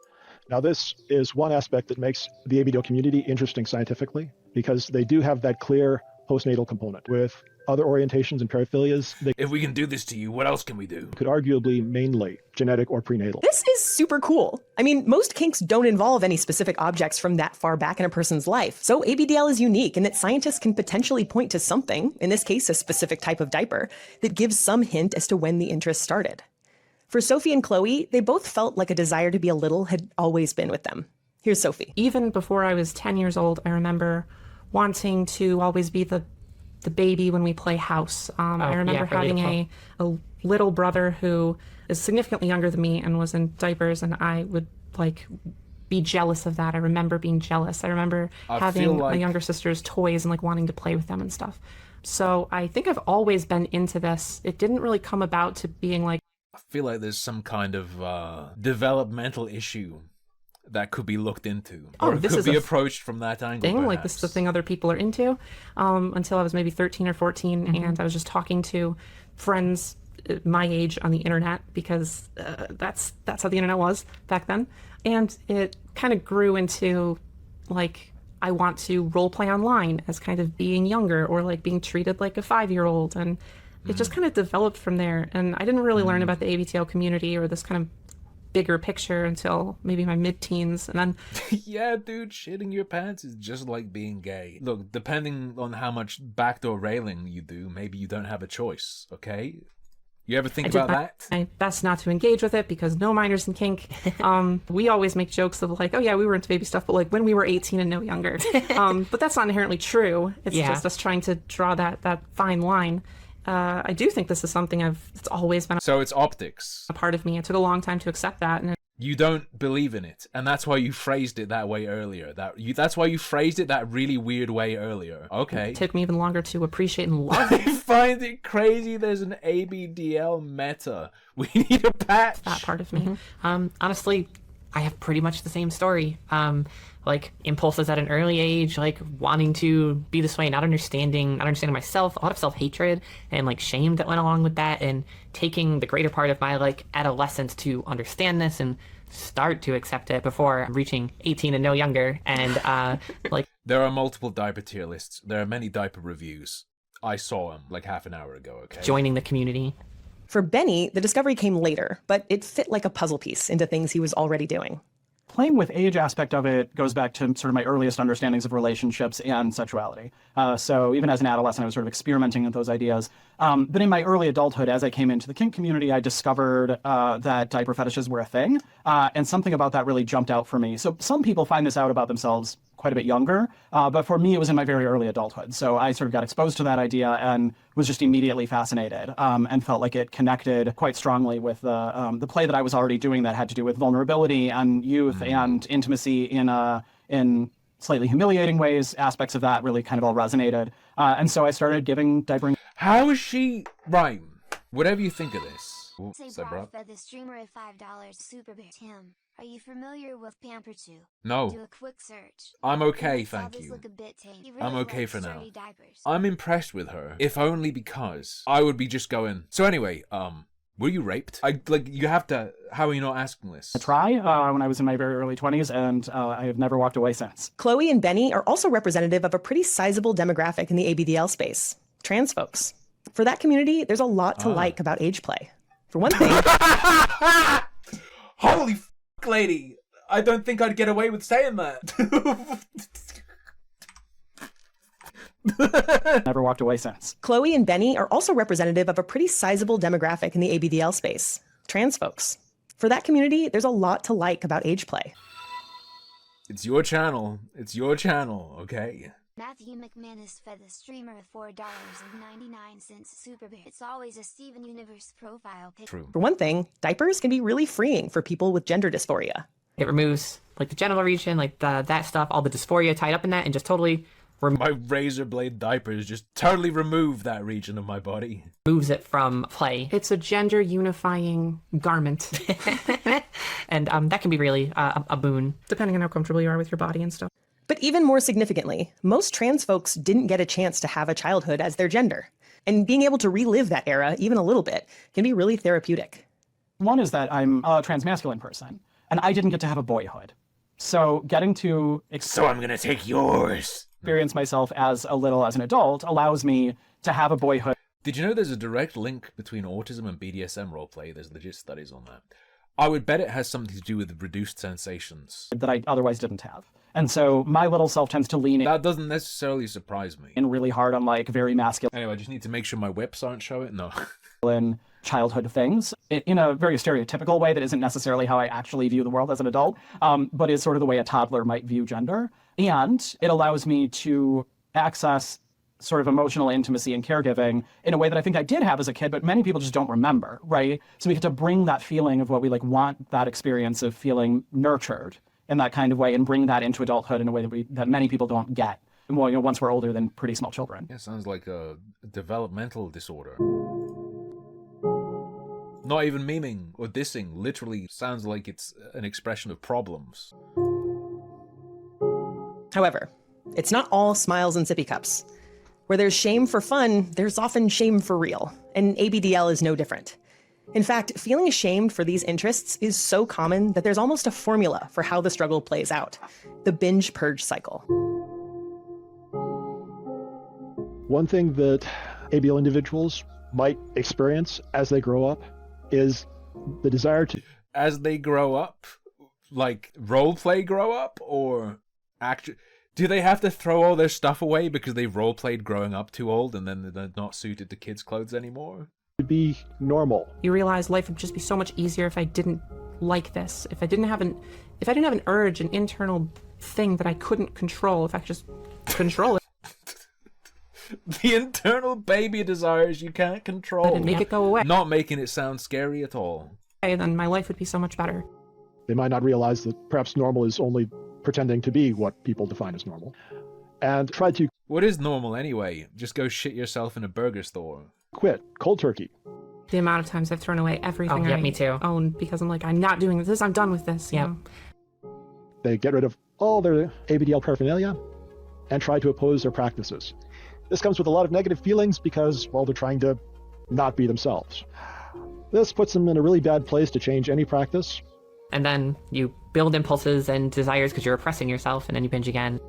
F: Now, this is one aspect that makes the ABDL community interesting scientifically, because they do have that clear postnatal component. With other orientations and paraphilias,
B: if we can do this to you, what else can we do?
F: Could arguably mainly genetic or prenatal.
A: This is super cool. I mean, most kinks don't involve any specific objects from that far back in a person's life. So ABDL is unique in that scientists can potentially point to something, in this case, a specific type of diaper, that gives some hint as to when the interest started. For Sophie and Chloe, they both felt like a desire to be a little had always been with them. Here's Sophie.
H: Even before I was 10 years old, I remember wanting to always be the the baby when we play house. I remember having a little brother who is significantly younger than me and was in diapers, and I would like be jealous of that. I remember being jealous. I remember having my younger sister's toys and like wanting to play with them and stuff. So I think I've always been into this. It didn't really come about to being like,
B: I feel like there's some kind of developmental issue that could be looked into, or it could be approached from that angle.
H: Thing like this is the thing other people are into. Until I was maybe 13 or 14, and I was just talking to friends my age on the internet, because that's how the internet was back then, and it kind of grew into like, I want to role play online as kind of being younger, or like being treated like a 5-year-old, and it just kind of developed from there. And I didn't really learn about the ABDL community or this kind of bigger picture until maybe my mid-teens, and then
B: yeah, dude, shitting your pants is just like being gay. Look, depending on how much backdoor railing you do, maybe you don't have a choice, okay? You ever think about that?
H: I best not to engage with it, because no minors in kink. We always make jokes of like, oh yeah, we were into baby stuff, but like when we were 18 and no younger. But that's not inherently true. It's just us trying to draw that fine line. I do think this is something it's always been.
B: So it's optics.
H: A part of me. It took a long time to accept that, and
B: you don't believe in it, and that's why you phrased it that way earlier. That's why you phrased it that really weird way earlier. Okay.
H: It took me even longer to appreciate and love
B: it. I find it crazy there's an ABDL meta. We need a patch.
H: That part of me.
E: Honestly, I have pretty much the same story. Like impulses at an early age, like wanting to be this way, not understanding myself, a lot of self-hatred and like shame that went along with that, and taking the greater part of my like adolescence to understand this and start to accept it before reaching 18 and no younger. And like,
B: there are multiple diaper tier lists. There are many diaper reviews. I saw them like half an hour ago, okay?
E: Joining the community.
A: For Benny, the discovery came later, but it fit like a puzzle piece into things he was already doing.
I: Playing with age aspect of it goes back to sort of my earliest understandings of relationships and sexuality. So even as an adolescent, I was sort of experimenting with those ideas. But in my early adulthood, as I came into the kink community, I discovered that diaper fetishes were a thing. And something about that really jumped out for me. So some people find this out about themselves quite a bit younger. But for me, it was in my very early adulthood. So I sort of got exposed to that idea and was just immediately fascinated, and felt like it connected quite strongly with the play that I was already doing that had to do with vulnerability and youth and intimacy in slightly humiliating ways. Aspects of that really kind of all resonated. And so I started giving diapering.
B: How is she... Right. Whatever you think of this. Ooh,
G: say Brock fed the streamer a $5 super bear. Tim, are you familiar with Pamper 2?
B: No.
G: Do a quick search.
B: I'm okay, thank you.
G: Really
B: I'm okay for now.
G: Diapers.
B: I'm impressed with her, if only because I would be just going... So anyway, were you raped? You have to... How are you not asking this?
I: I try when I was in my very early 20s, and I have never walked away since.
A: Chloe and Benny are also representative of a pretty sizable demographic in the ABDL space. Trans folks. For that community, there's a lot to like about Ageplay. For one thing...
B: Holy f***, lady! I don't think I'd get away with saying that.
I: Never walked away since.
A: Chloe and Benny are also representative of a pretty sizable demographic in the ABDL space. Trans folks. For that community, there's a lot to like about Ageplay.
B: It's your channel. It's your channel, okay?
G: Matthew McManus fed the streamer a $4.99 super bear. It's always a Steven Universe profile pic.
B: True.
A: For one thing, diapers can be really freeing for people with gender dysphoria.
E: It removes like the genital region, like that stuff, all the dysphoria tied up in that, and just totally
B: my razor blade diapers just totally remove that region of my body.
E: Moves it from play.
H: It's a gender unifying garment.
E: And that can be really a boon.
H: Depending on how comfortable you are with your body and stuff.
A: But even more significantly, most trans folks didn't get a chance to have a childhood as their gender. And being able to relive that era, even a little bit, can be really therapeutic.
I: One is that I'm a transmasculine person, and I didn't get to have a boyhood. So getting to...
B: So I'm gonna take yours!
I: Experience myself as an adult allows me to have a boyhood.
B: Did you know there's a direct link between autism and BDSM roleplay? There's legit studies on that. I would bet it has something to do with reduced sensations.
I: That I otherwise didn't have. And so my little self tends to lean in.
B: That doesn't necessarily surprise me.
I: And really hard on like very masculine.
B: Anyway, I just need to make sure my whips aren't showing. No.
I: In childhood things in a very stereotypical way that isn't necessarily how I actually view the world as an adult, but is sort of the way a toddler might view gender. And it allows me to access sort of emotional intimacy and caregiving in a way that I think I did have as a kid, but many people just don't remember, right? So we get to bring that feeling of what we like want, that experience of feeling nurtured in that kind of way, and bring that into adulthood in a way that many people don't get. Well, once we're older than pretty small children.
B: Yeah, sounds like a developmental disorder. Not even memeing or dissing, literally sounds like it's an expression of problems.
A: However, it's not all smiles and sippy cups. Where there's shame for fun, there's often shame for real, and ABDL is no different. In fact, feeling ashamed for these interests is so common that there's almost a formula for how the struggle plays out: the binge-purge cycle.
F: One thing that ABL individuals might experience as they grow up is the desire to...
B: As they grow up? Like, roleplay grow up? Or actually... Do they have to throw all their stuff away because they role-played growing up too old and then they're not suited to kids' clothes anymore?
F: be normal.
H: You realize life would just be so much easier if I didn't like this. If I didn't have an urge, an internal thing that I couldn't control, if I could just control it.
B: The internal baby desires you can't control.
H: And make it go away.
B: Not making it sound scary at all.
H: Then my life would be so much better.
F: They might not realize that perhaps normal is only pretending to be what people define as normal. And try to...
B: What is normal anyway? Just go shit yourself in a burger store.
F: Quit. Cold turkey.
H: The amount of times I've thrown away everything
E: me too.
H: I own because I'm like, I'm not doing this. I'm done with this.
E: Yep.
H: You know?
F: They get rid of all their ABDL paraphernalia and try to oppose their practices. This comes with a lot of negative feelings because, well, they're trying to not be themselves. This puts them in a really bad place to change any practice.
E: And then you build impulses and desires because you're oppressing yourself, and then you binge again.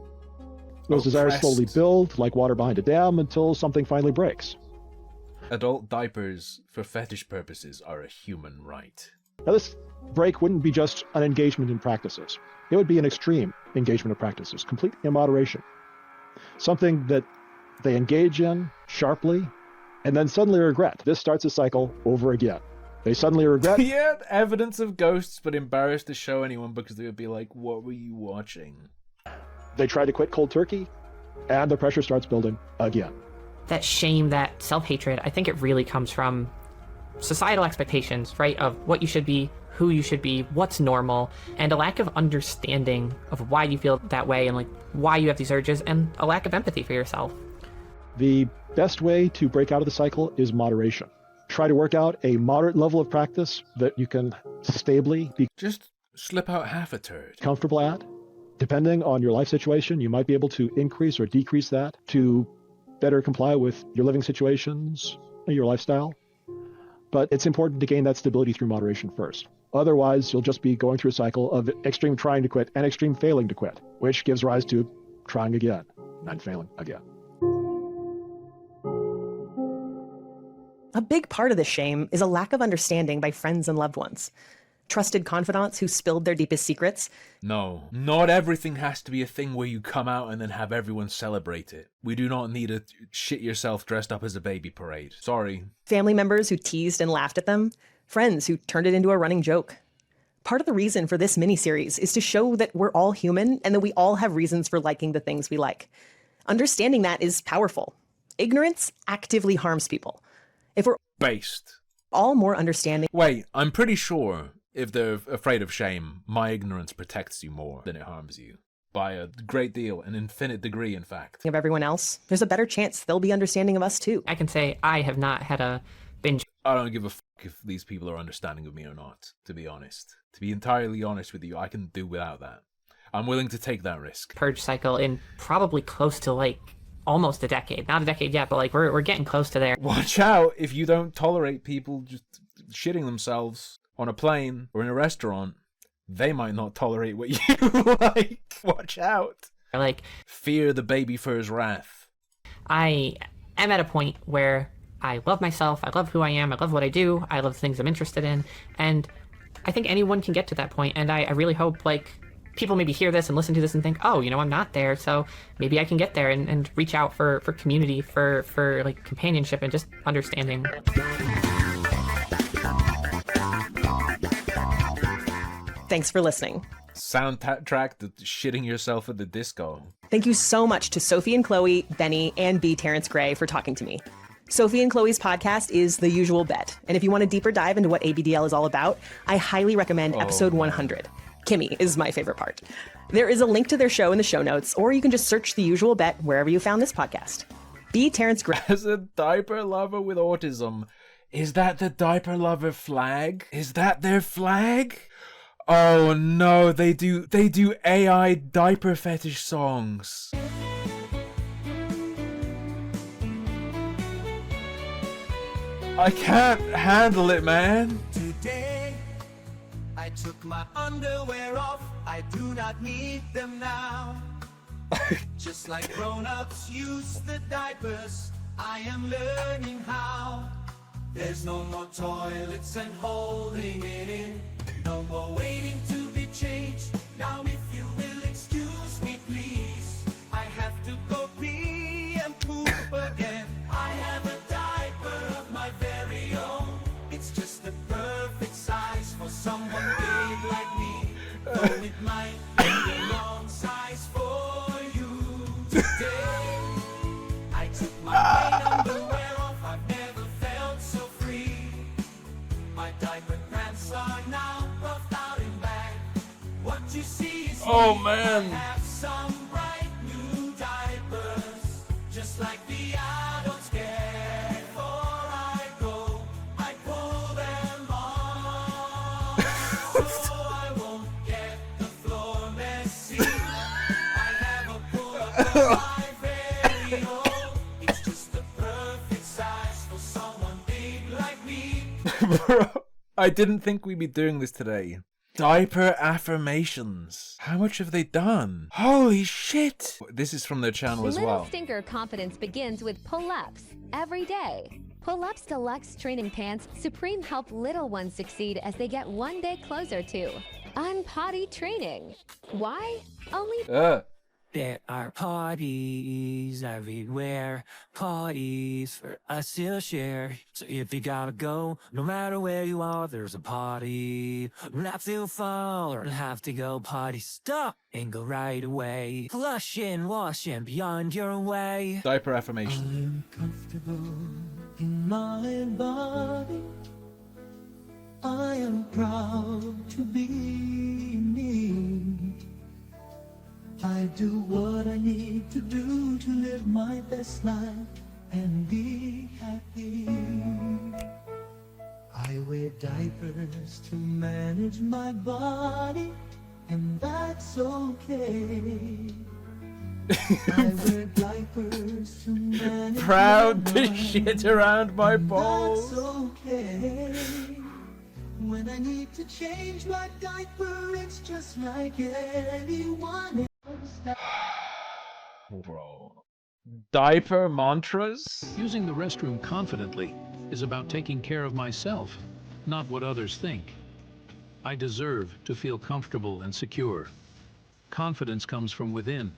F: Those desires slowly build, like water behind a dam, until something finally breaks.
B: Adult diapers, for fetish purposes, are a human right.
F: Now, this break wouldn't be just an engagement in practices. It would be an extreme engagement of practices, complete immoderation. Something that they engage in sharply, and then suddenly regret. This starts a cycle over again. They suddenly regret.
B: Yeah, evidence of ghosts, but embarrassed to show anyone because they would be like, what were you watching?
F: They try to quit cold turkey, and the pressure starts building again.
E: That shame, that self-hatred, I think it really comes from societal expectations, right? Of what you should be, who you should be, what's normal, and a lack of understanding of why you feel that way and like why you have these urges, and a lack of empathy for yourself.
F: The best way to break out of the cycle is moderation. Try to work out a moderate level of practice that you can stably be
B: Just slip out half a turd.
F: comfortable at. Depending on your life situation, you might be able to increase or decrease that to better comply with your living situations, your lifestyle. But it's important to gain that stability through moderation first. Otherwise, you'll just be going through a cycle of extreme trying to quit and extreme failing to quit, which gives rise to trying again and failing again.
A: A big part of the shame is a lack of understanding by friends and loved ones. Trusted confidants who spilled their deepest secrets.
B: No, not everything has to be a thing where you come out and then have everyone celebrate it. We do not need a shit yourself dressed up as a baby parade. Sorry.
A: Family members who teased and laughed at them. Friends who turned it into a running joke. Part of the reason for this miniseries is to show that we're all human and that we all have reasons for liking the things we like. Understanding that is powerful. Ignorance actively harms people. If we're
B: Based.
A: all more understanding
B: Wait, I'm pretty sure if they're afraid of shame, my ignorance protects you more than it harms you. By a great deal, an infinite degree, in fact.
A: of everyone else, there's a better chance they'll be understanding of us too.
E: I can say I have not had a binge.
B: I don't give a fuck if these people are understanding of me or not, to be honest. To be entirely honest with you, I can do without that. I'm willing to take that risk.
E: Purge cycle in probably close to like almost a decade. Not a decade yet, but like we're getting close to there.
B: Watch out if you don't tolerate people just shitting themselves on a plane or in a restaurant. They might not tolerate what you like. Watch out.
E: Like,
B: fear the baby fur's wrath.
E: I am at a point where I love myself, I love who I am, I love what I do, I love the things I'm interested in, and I think anyone can get to that point, and I really hope, like, people maybe hear this and listen to this and think, oh, you know, I'm not there, so maybe I can get there and reach out for community, for like companionship and just understanding.
A: Thanks for listening.
B: Soundtrack to shitting yourself at the disco.
A: Thank you so much to Sophie and Chloe, Benny, and B. Terrence Gray for talking to me. Sophie and Chloe's podcast is The Usual Bet, and if you want a deeper dive into what ABDL is all about, I highly recommend episode 100. Kimmy is my favorite part. There is a link to their show in the show notes, or you can just search The Usual Bet wherever you found this podcast. B. Terrence Gray.
B: As a diaper lover with autism, is that the diaper lover flag? Is that their flag? Oh no, they do AI diaper fetish songs. I can't handle it, man.
L: Today, I took my underwear off. I do not need them now. Just like grown-ups use the diapers, I am learning how. There's no more toilets and holding it in. No more waiting to be changed. Now if you will excuse me, please, I have to go pee and poop again. I have a diaper of my very own. It's just the perfect size for someone big like me. Though it might be the wrong size for you. Today, I took my plain underwear off. I've never felt so free. My diaper pants are now puffed out in back. What you see is
B: Oh
L: me.
B: man.
L: I have some bright new diapers, just like the adults get. Before I go, I pull them on, so I won't get the floor messy. I have a pull-up of my very own. It's just the perfect size for someone big like me.
B: Bro, I didn't think we'd be doing this today. Diaper affirmations. How much have they done? Holy shit! This is from their channel as
M: Little
B: well.
M: Stinker confidence begins with pull-ups every day. Pull-ups Deluxe Training Pants Supreme help little ones succeed as they get one day closer to unpotty training. Why? Only
L: There are parties everywhere, parties for us to share. So if you gotta go, no matter where you are, there's a party. Don't have to fall or have to go party. Stop and go right away. Flush and wash and beyond your way.
B: Diaper affirmations.
L: I'm comfortable in my body. I am proud to be me. I do what I need to do to live my best life and be happy. I wear diapers to manage my body, and that's okay. I wear diapers to manage
B: Proud
L: my
B: to
L: mind,
B: shit around my
L: and
B: balls.
L: that's okay. When I need to change my diaper, it's just like anyone else.
B: Bro. Diaper mantras?
N: Using the restroom confidently is about taking care of myself, not what others think. I deserve to feel comfortable and secure. Confidence comes from within,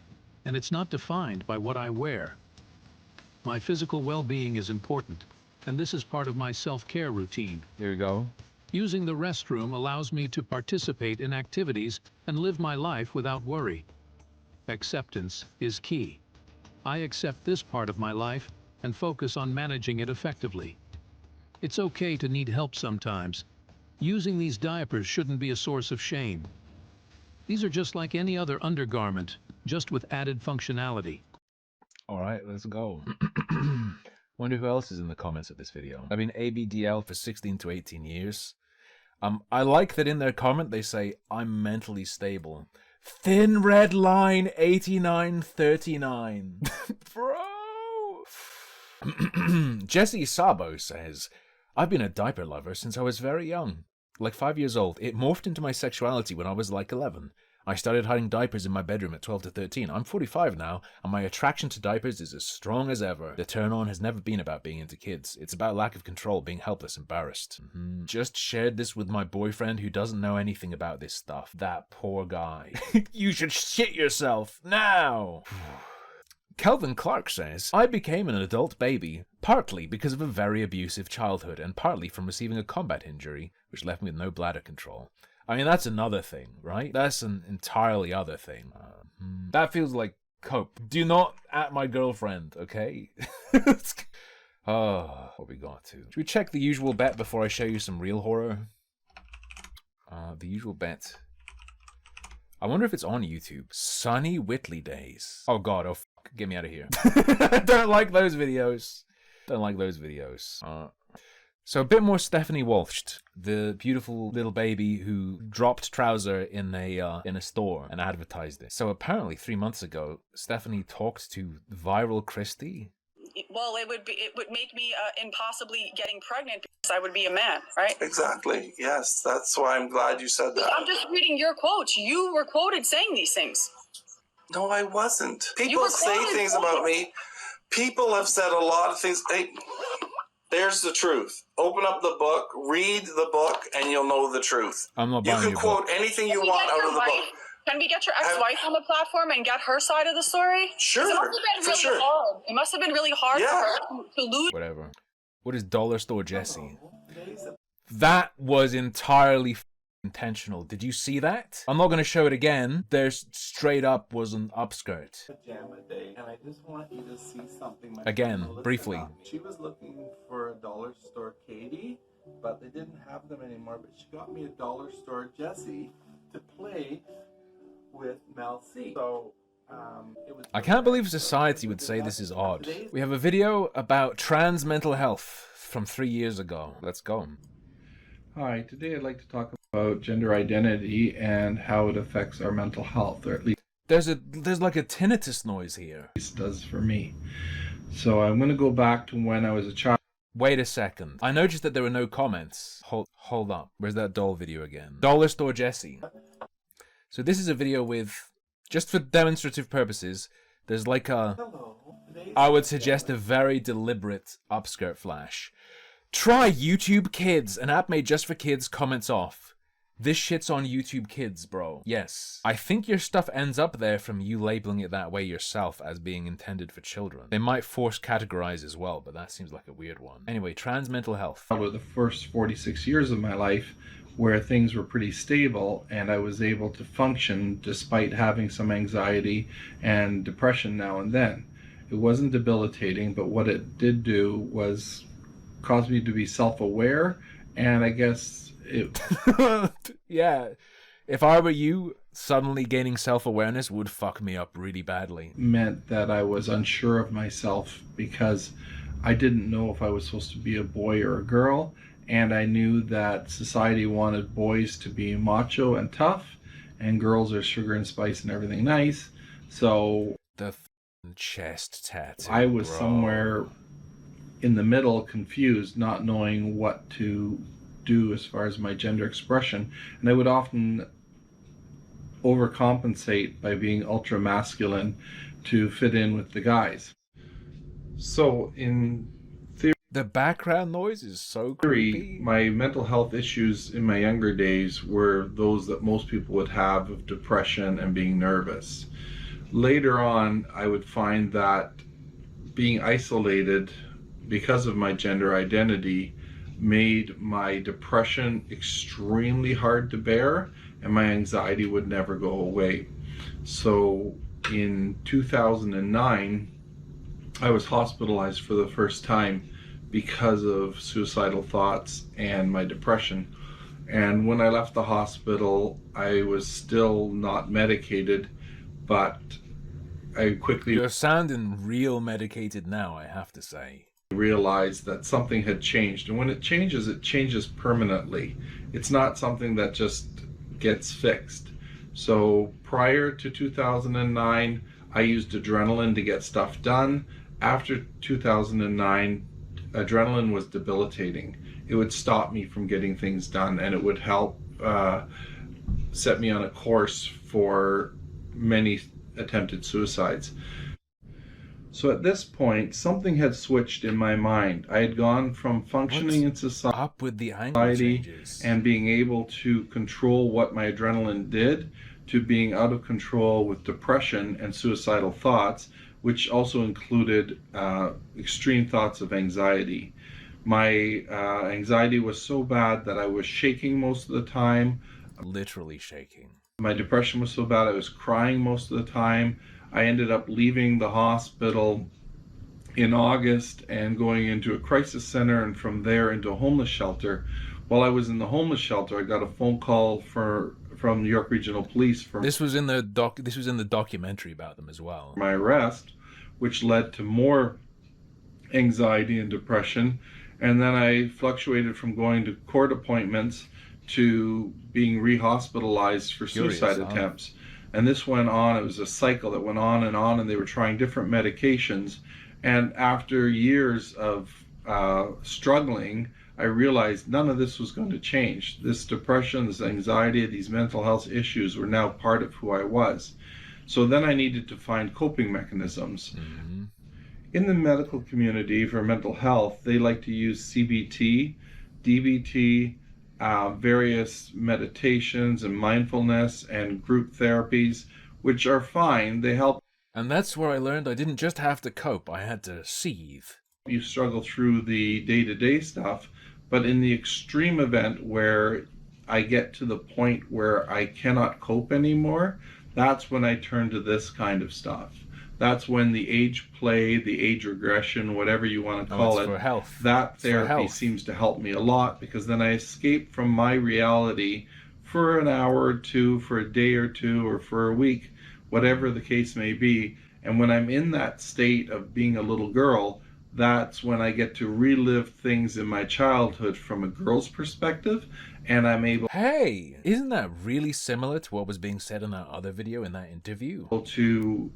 N: and it's not defined by what I wear. My physical well-being is important, and this is part of my self-care routine.
B: Here we go.
N: Using the restroom allows me to participate in activities and live my life without worry. Acceptance is key. I accept this part of my life and focus on managing it effectively. It's okay to need help sometimes. Using these diapers shouldn't be a source of shame. These are just like any other undergarment, just with added functionality.
B: Alright, let's go. Wonder who else is in the comments of this video. I've been ABDL for 16 to 18 years. I like that in their comment they say, I'm mentally stable. Thin red line 8939. Bro! Jesse Sabo says, I've been a diaper lover since I was very young. Like 5 years old. It morphed into my sexuality when I was like 11. I started hiding diapers in my bedroom at 12 to 13. I'm 45 now, and my attraction to diapers is as strong as ever. The turn-on has never been about being into kids. It's about lack of control, being helpless, embarrassed. Just shared this with my boyfriend who doesn't know anything about this stuff. That poor guy. You should shit yourself, now! Kelvin Clark says, I became an adult baby, partly because of a very abusive childhood, and partly from receiving a combat injury, which left me with no bladder control. I mean, that's another thing, right? That's an entirely other thing. That feels like cope. Do not at my girlfriend, okay? Oh, what we got to? Should we check the usual bet before I show you some real horror? The usual bet. I wonder if it's on YouTube. Sunny Whitley Days. Oh god, oh fuck, get me out of here. I don't like those videos. Don't like those videos. So a bit more Stephanie Walsh, the beautiful little baby who dropped trouser in a store and advertised it. So apparently 3 months ago, Stephanie talked to Viral Christie.
O: Well, it would make me impossibly getting pregnant because I would be a man, right?
J: Exactly. Yes, that's why I'm glad you said that.
O: I'm just reading your quotes. You were quoted saying these things.
J: No, I wasn't. People say things about me. People have said a lot of things. Hey, there's the truth. Open up the book, read the book, and you'll know the truth.
B: I'm not
J: You
B: buying
J: can
B: your
J: quote
B: book.
J: anything you want out of the book.
O: Can we get your ex-wife on the platform and get her side of the story?
J: Sure,
O: It must have been
J: for
O: really
J: sure.
O: hard. It must have been really hard for her to lose.
B: Whatever. What is Dollar Store Jesse? That was entirely intentional. Did you see that? I'm not going to show it again. There's straight up was an upskirt.
J: Pajama day, and I just want you to see something. My
B: Again,
J: friend Melissa
B: briefly.
J: got me. She was looking for a dollar store Katie, but they didn't have them anymore. But she got me a dollar store Jessie to play with Mel C. So it was.
B: I can't believe society would say this is odd. We have a video about trans mental health from 3 years ago. Let's go.
J: Hi, today I'd like to talk about gender identity and how it affects our mental health, or at least
B: There's like a tinnitus noise here.
J: it does for me. So I'm going to go back to when I was a child.
B: Wait a second. I noticed that there were no comments. Hold up. Where's that doll video again? Dollar Store Jesse. So this is a video with, just for demonstrative purposes, there's like a, I would suggest a very deliberate upskirt flash. Try YouTube Kids, an app made just for kids, comments off. This shit's on YouTube Kids, bro. Yes. I think your stuff ends up there from you labeling it that way yourself as being intended for children. They might force categorize as well, but that seems like a weird one. Anyway, trans mental health.
J: Over the first 46 years of my life, where things were pretty stable and I was able to function despite having some anxiety and depression now and then. It wasn't debilitating, but what it did do was cause me to be self-aware, and I guess it...
B: Yeah. If I were you, suddenly gaining self-awareness would fuck me up really badly.
J: meant that I was unsure of myself because I didn't know if I was supposed to be a boy or a girl, and I knew that society wanted boys to be macho and tough, and girls are sugar and spice and everything nice. So
B: the chest tattoo.
J: I was
B: bro.
J: somewhere in the middle, confused, not knowing what to do as far as my gender expression, and I would often overcompensate by being ultra masculine to fit in with the guys. So in theory,
B: the background noise is so creepy.
J: My mental health issues in my younger days were those that most people would have of depression and being nervous. Later on, I would find that being isolated because of my gender identity made my depression extremely hard to bear, and my anxiety would never go away. So in 2009, I was hospitalized for the first time because of suicidal thoughts and my depression. And when I left the hospital, I was still not medicated, but I quickly...
B: You're sounding real medicated now, I have to say.
J: Realized that something had changed, and when it changes permanently. It's not something that just gets fixed. So prior to 2009, I used adrenaline to get stuff done. After 2009, adrenaline was debilitating. It would stop me from getting things done, and it would help set me on a course for many attempted suicides. So at this point, something had switched in my mind. I had gone from functioning in society
B: up with the angle changes
J: and being able to control what my adrenaline did to being out of control with depression and suicidal thoughts, which also included extreme thoughts of anxiety. My anxiety was so bad that I was shaking most of the time.
B: I'm literally shaking.
J: My depression was so bad I was crying most of the time. I ended up leaving the hospital in August and going into a crisis center, and from there into a homeless shelter. While I was in the homeless shelter, I got a phone call from New York Regional Police for
B: This was in the documentary about them as well.
J: my arrest, which led to more anxiety and depression. And then I fluctuated from going to court appointments to being re-hospitalized for suicide attempts. And this went on. It was a cycle that went on, and they were trying different medications. And after years of struggling, I realized none of this was going to change. This depression, this anxiety, these mental health issues were now part of who I was. So then I needed to find coping mechanisms. Mm-hmm. In the medical community for mental health, they like to use CBT, DBT, various meditations and mindfulness and group therapies, which are fine. They help.
B: And that's where I learned I didn't just have to cope, I had to seethe.
J: You struggle through the day-to-day stuff, but in the extreme event where I get to the point where I cannot cope anymore, that's when I turn to this kind of stuff. That's when the Ageplay, the age regression, whatever you want to call it,
B: for health.
J: That therapy seems to help me a lot, because then I escape from my reality for an hour or two, for a day or two, or for a week, whatever the case may be. And when I'm in that state of being a little girl, that's when I get to relive things in my childhood from a girl's perspective, and I'm able...
B: Hey, isn't that really similar to what was being said in that other video, in that interview?
J: ...to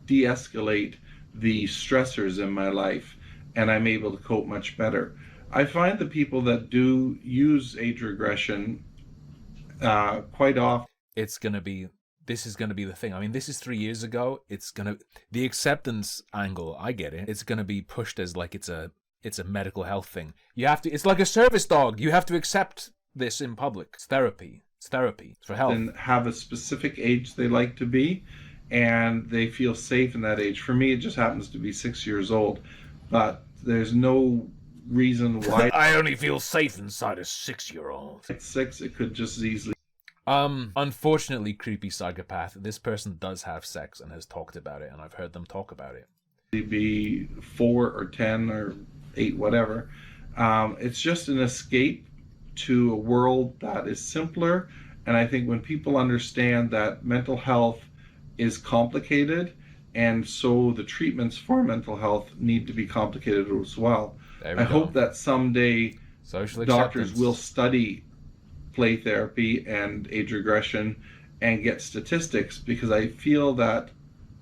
J: de-escalate the stressors in my life, and I'm able to cope much better. I find the people that do use age regression quite often...
B: This is going to be the thing. I mean, this is 3 years ago. The acceptance angle, I get it. It's going to be pushed as like it's a medical health thing. It's like a service dog. You have to accept this in public. It's therapy. It's for health.
J: And have a specific age they like to be, and they feel safe in that age. For me, it just happens to be 6 years old, but there's no reason why...
B: I only feel safe inside a 6-year-old.
J: At 6, it could just as easily...
B: Unfortunately, creepy psychopath, this person does have sex and has talked about it, and I've heard them talk about it.
J: Be 4 or 10 or 8, whatever. It's just an escape to a world that is simpler, and I think when people understand that mental health is complicated, and so the treatments for mental health need to be complicated as well. I hope that someday doctors will study play therapy and age regression and get statistics, because I feel that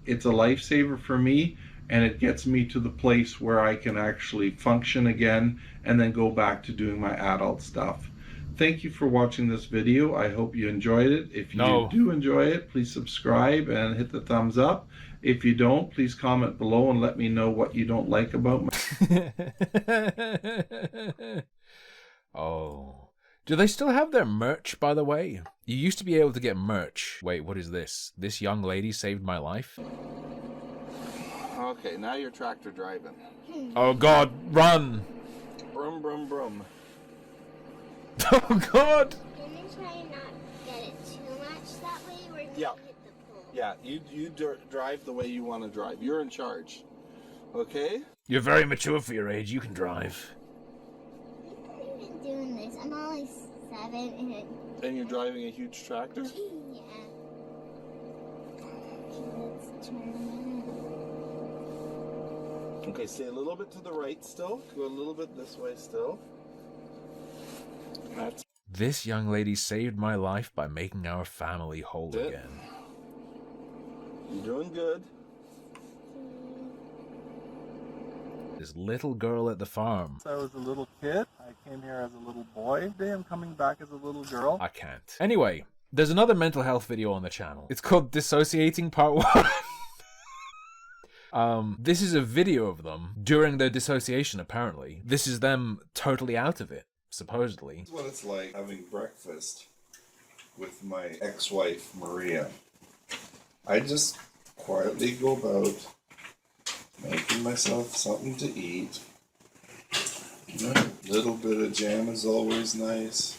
J: it's a lifesaver for me, and it gets me to the place where I can actually function again and then go back to doing my adult stuff. Thank you for watching this video. I hope you enjoyed it. If you do enjoy it, please subscribe and hit the thumbs up. If you don't, please comment below and let me know what you don't like about my...
B: Oh. Do they still have their merch, by the way? You used to be able to get merch. Wait, what is this? This young lady saved my life?
J: Okay, now you're tractor driving.
B: Oh god, run!
J: Brum, brum, brum.
B: Oh god!
G: Can you try not get it too much that way? We're gonna hit the pole.
J: Yeah, you drive the way you want to drive. You're in charge. Okay?
B: You're very mature for your age. You can drive.
G: I'm even doing this. I'm only 7
J: and you're driving a huge tractor?
G: Yeah. Let's turn.
J: Okay, stay a little bit to the right still. Go a little bit this way still. That's
B: This young lady saved my life by making our family whole again.
J: You're doing good.
B: This little girl at the farm.
J: I was a little kid. I came here as a little boy. Today I'm coming back as a little girl.
B: I can't. Anyway, there's another mental health video on the channel. It's called Dissociating Part 1. This is a video of them during their dissociation, apparently. This is them totally out of it, supposedly.
K: This is what it's like having breakfast with my ex-wife, Maria. I just quietly go about making myself something to eat. A little bit of jam is always nice.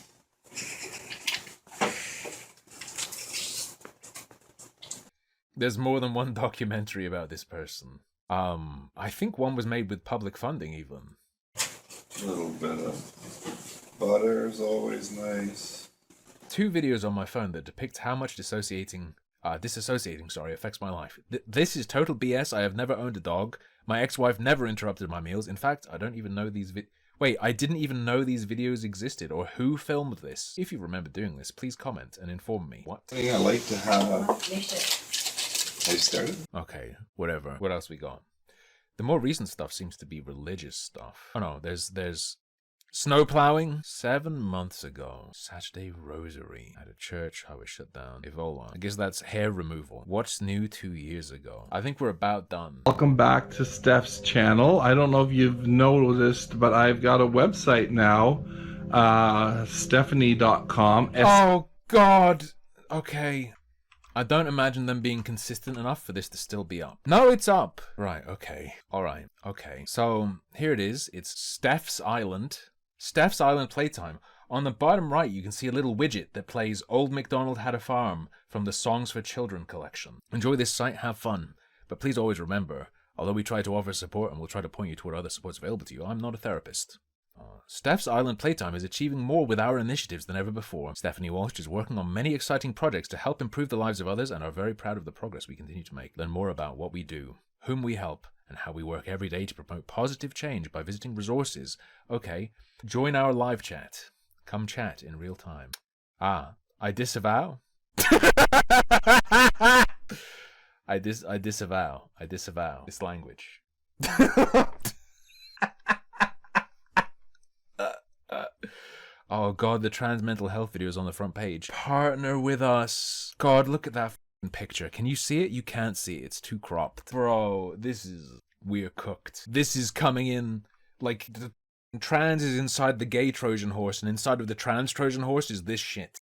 B: There's more than one documentary about this person. I think one was made with public funding even.
K: A little bit of butter is always nice.
B: 2 videos on my phone that depict how much disassociating affects my life. This is total BS. I have never owned a dog. My ex-wife never interrupted my meals. In fact, I don't even know these I didn't even know these videos existed or who filmed this. If you remember doing this, please comment and inform me. What?
K: I like to have... I started?
B: Okay, whatever. What else we got? The more recent stuff seems to be religious stuff. Oh no, there's snow plowing. 7 months ago, Saturday Rosary at a church. I was shut down. Evola. I guess that's hair removal. What's new 2 years ago? I think we're about done.
P: Welcome back to Steph's channel. I don't know if you've noticed, but I've got a website now, Stephanie.com.
B: Oh God. Okay. I don't imagine them being consistent enough for this to still be up. No, it's up. Right, okay. Alright, okay. So, here it is. It's Steph's Island. Steph's Island Playtime. On the bottom right, you can see a little widget that plays Old MacDonald Had a Farm from the Songs for Children collection. Enjoy this site, have fun. But please always remember, although we try to offer support and we'll try to point you toward other supports available to you, I'm not a therapist. Steph's Island Playtime is achieving more with our initiatives than ever before. Stephanie Walsh is working on many exciting projects to help improve the lives of others and are very proud of the progress we continue to make. Learn more about what we do, whom we help, and how we work every day to promote positive change by visiting resources. Okay, join our live chat. Come chat in real time. I disavow. I disavow this language. Oh God, the trans mental health video is on the front page. Partner with us. God, look at that picture. Can you see it? You can't see it. It's too cropped. Bro, we're cooked. This is coming in like the trans is inside the gay Trojan horse, and inside of the trans Trojan horse is this shit.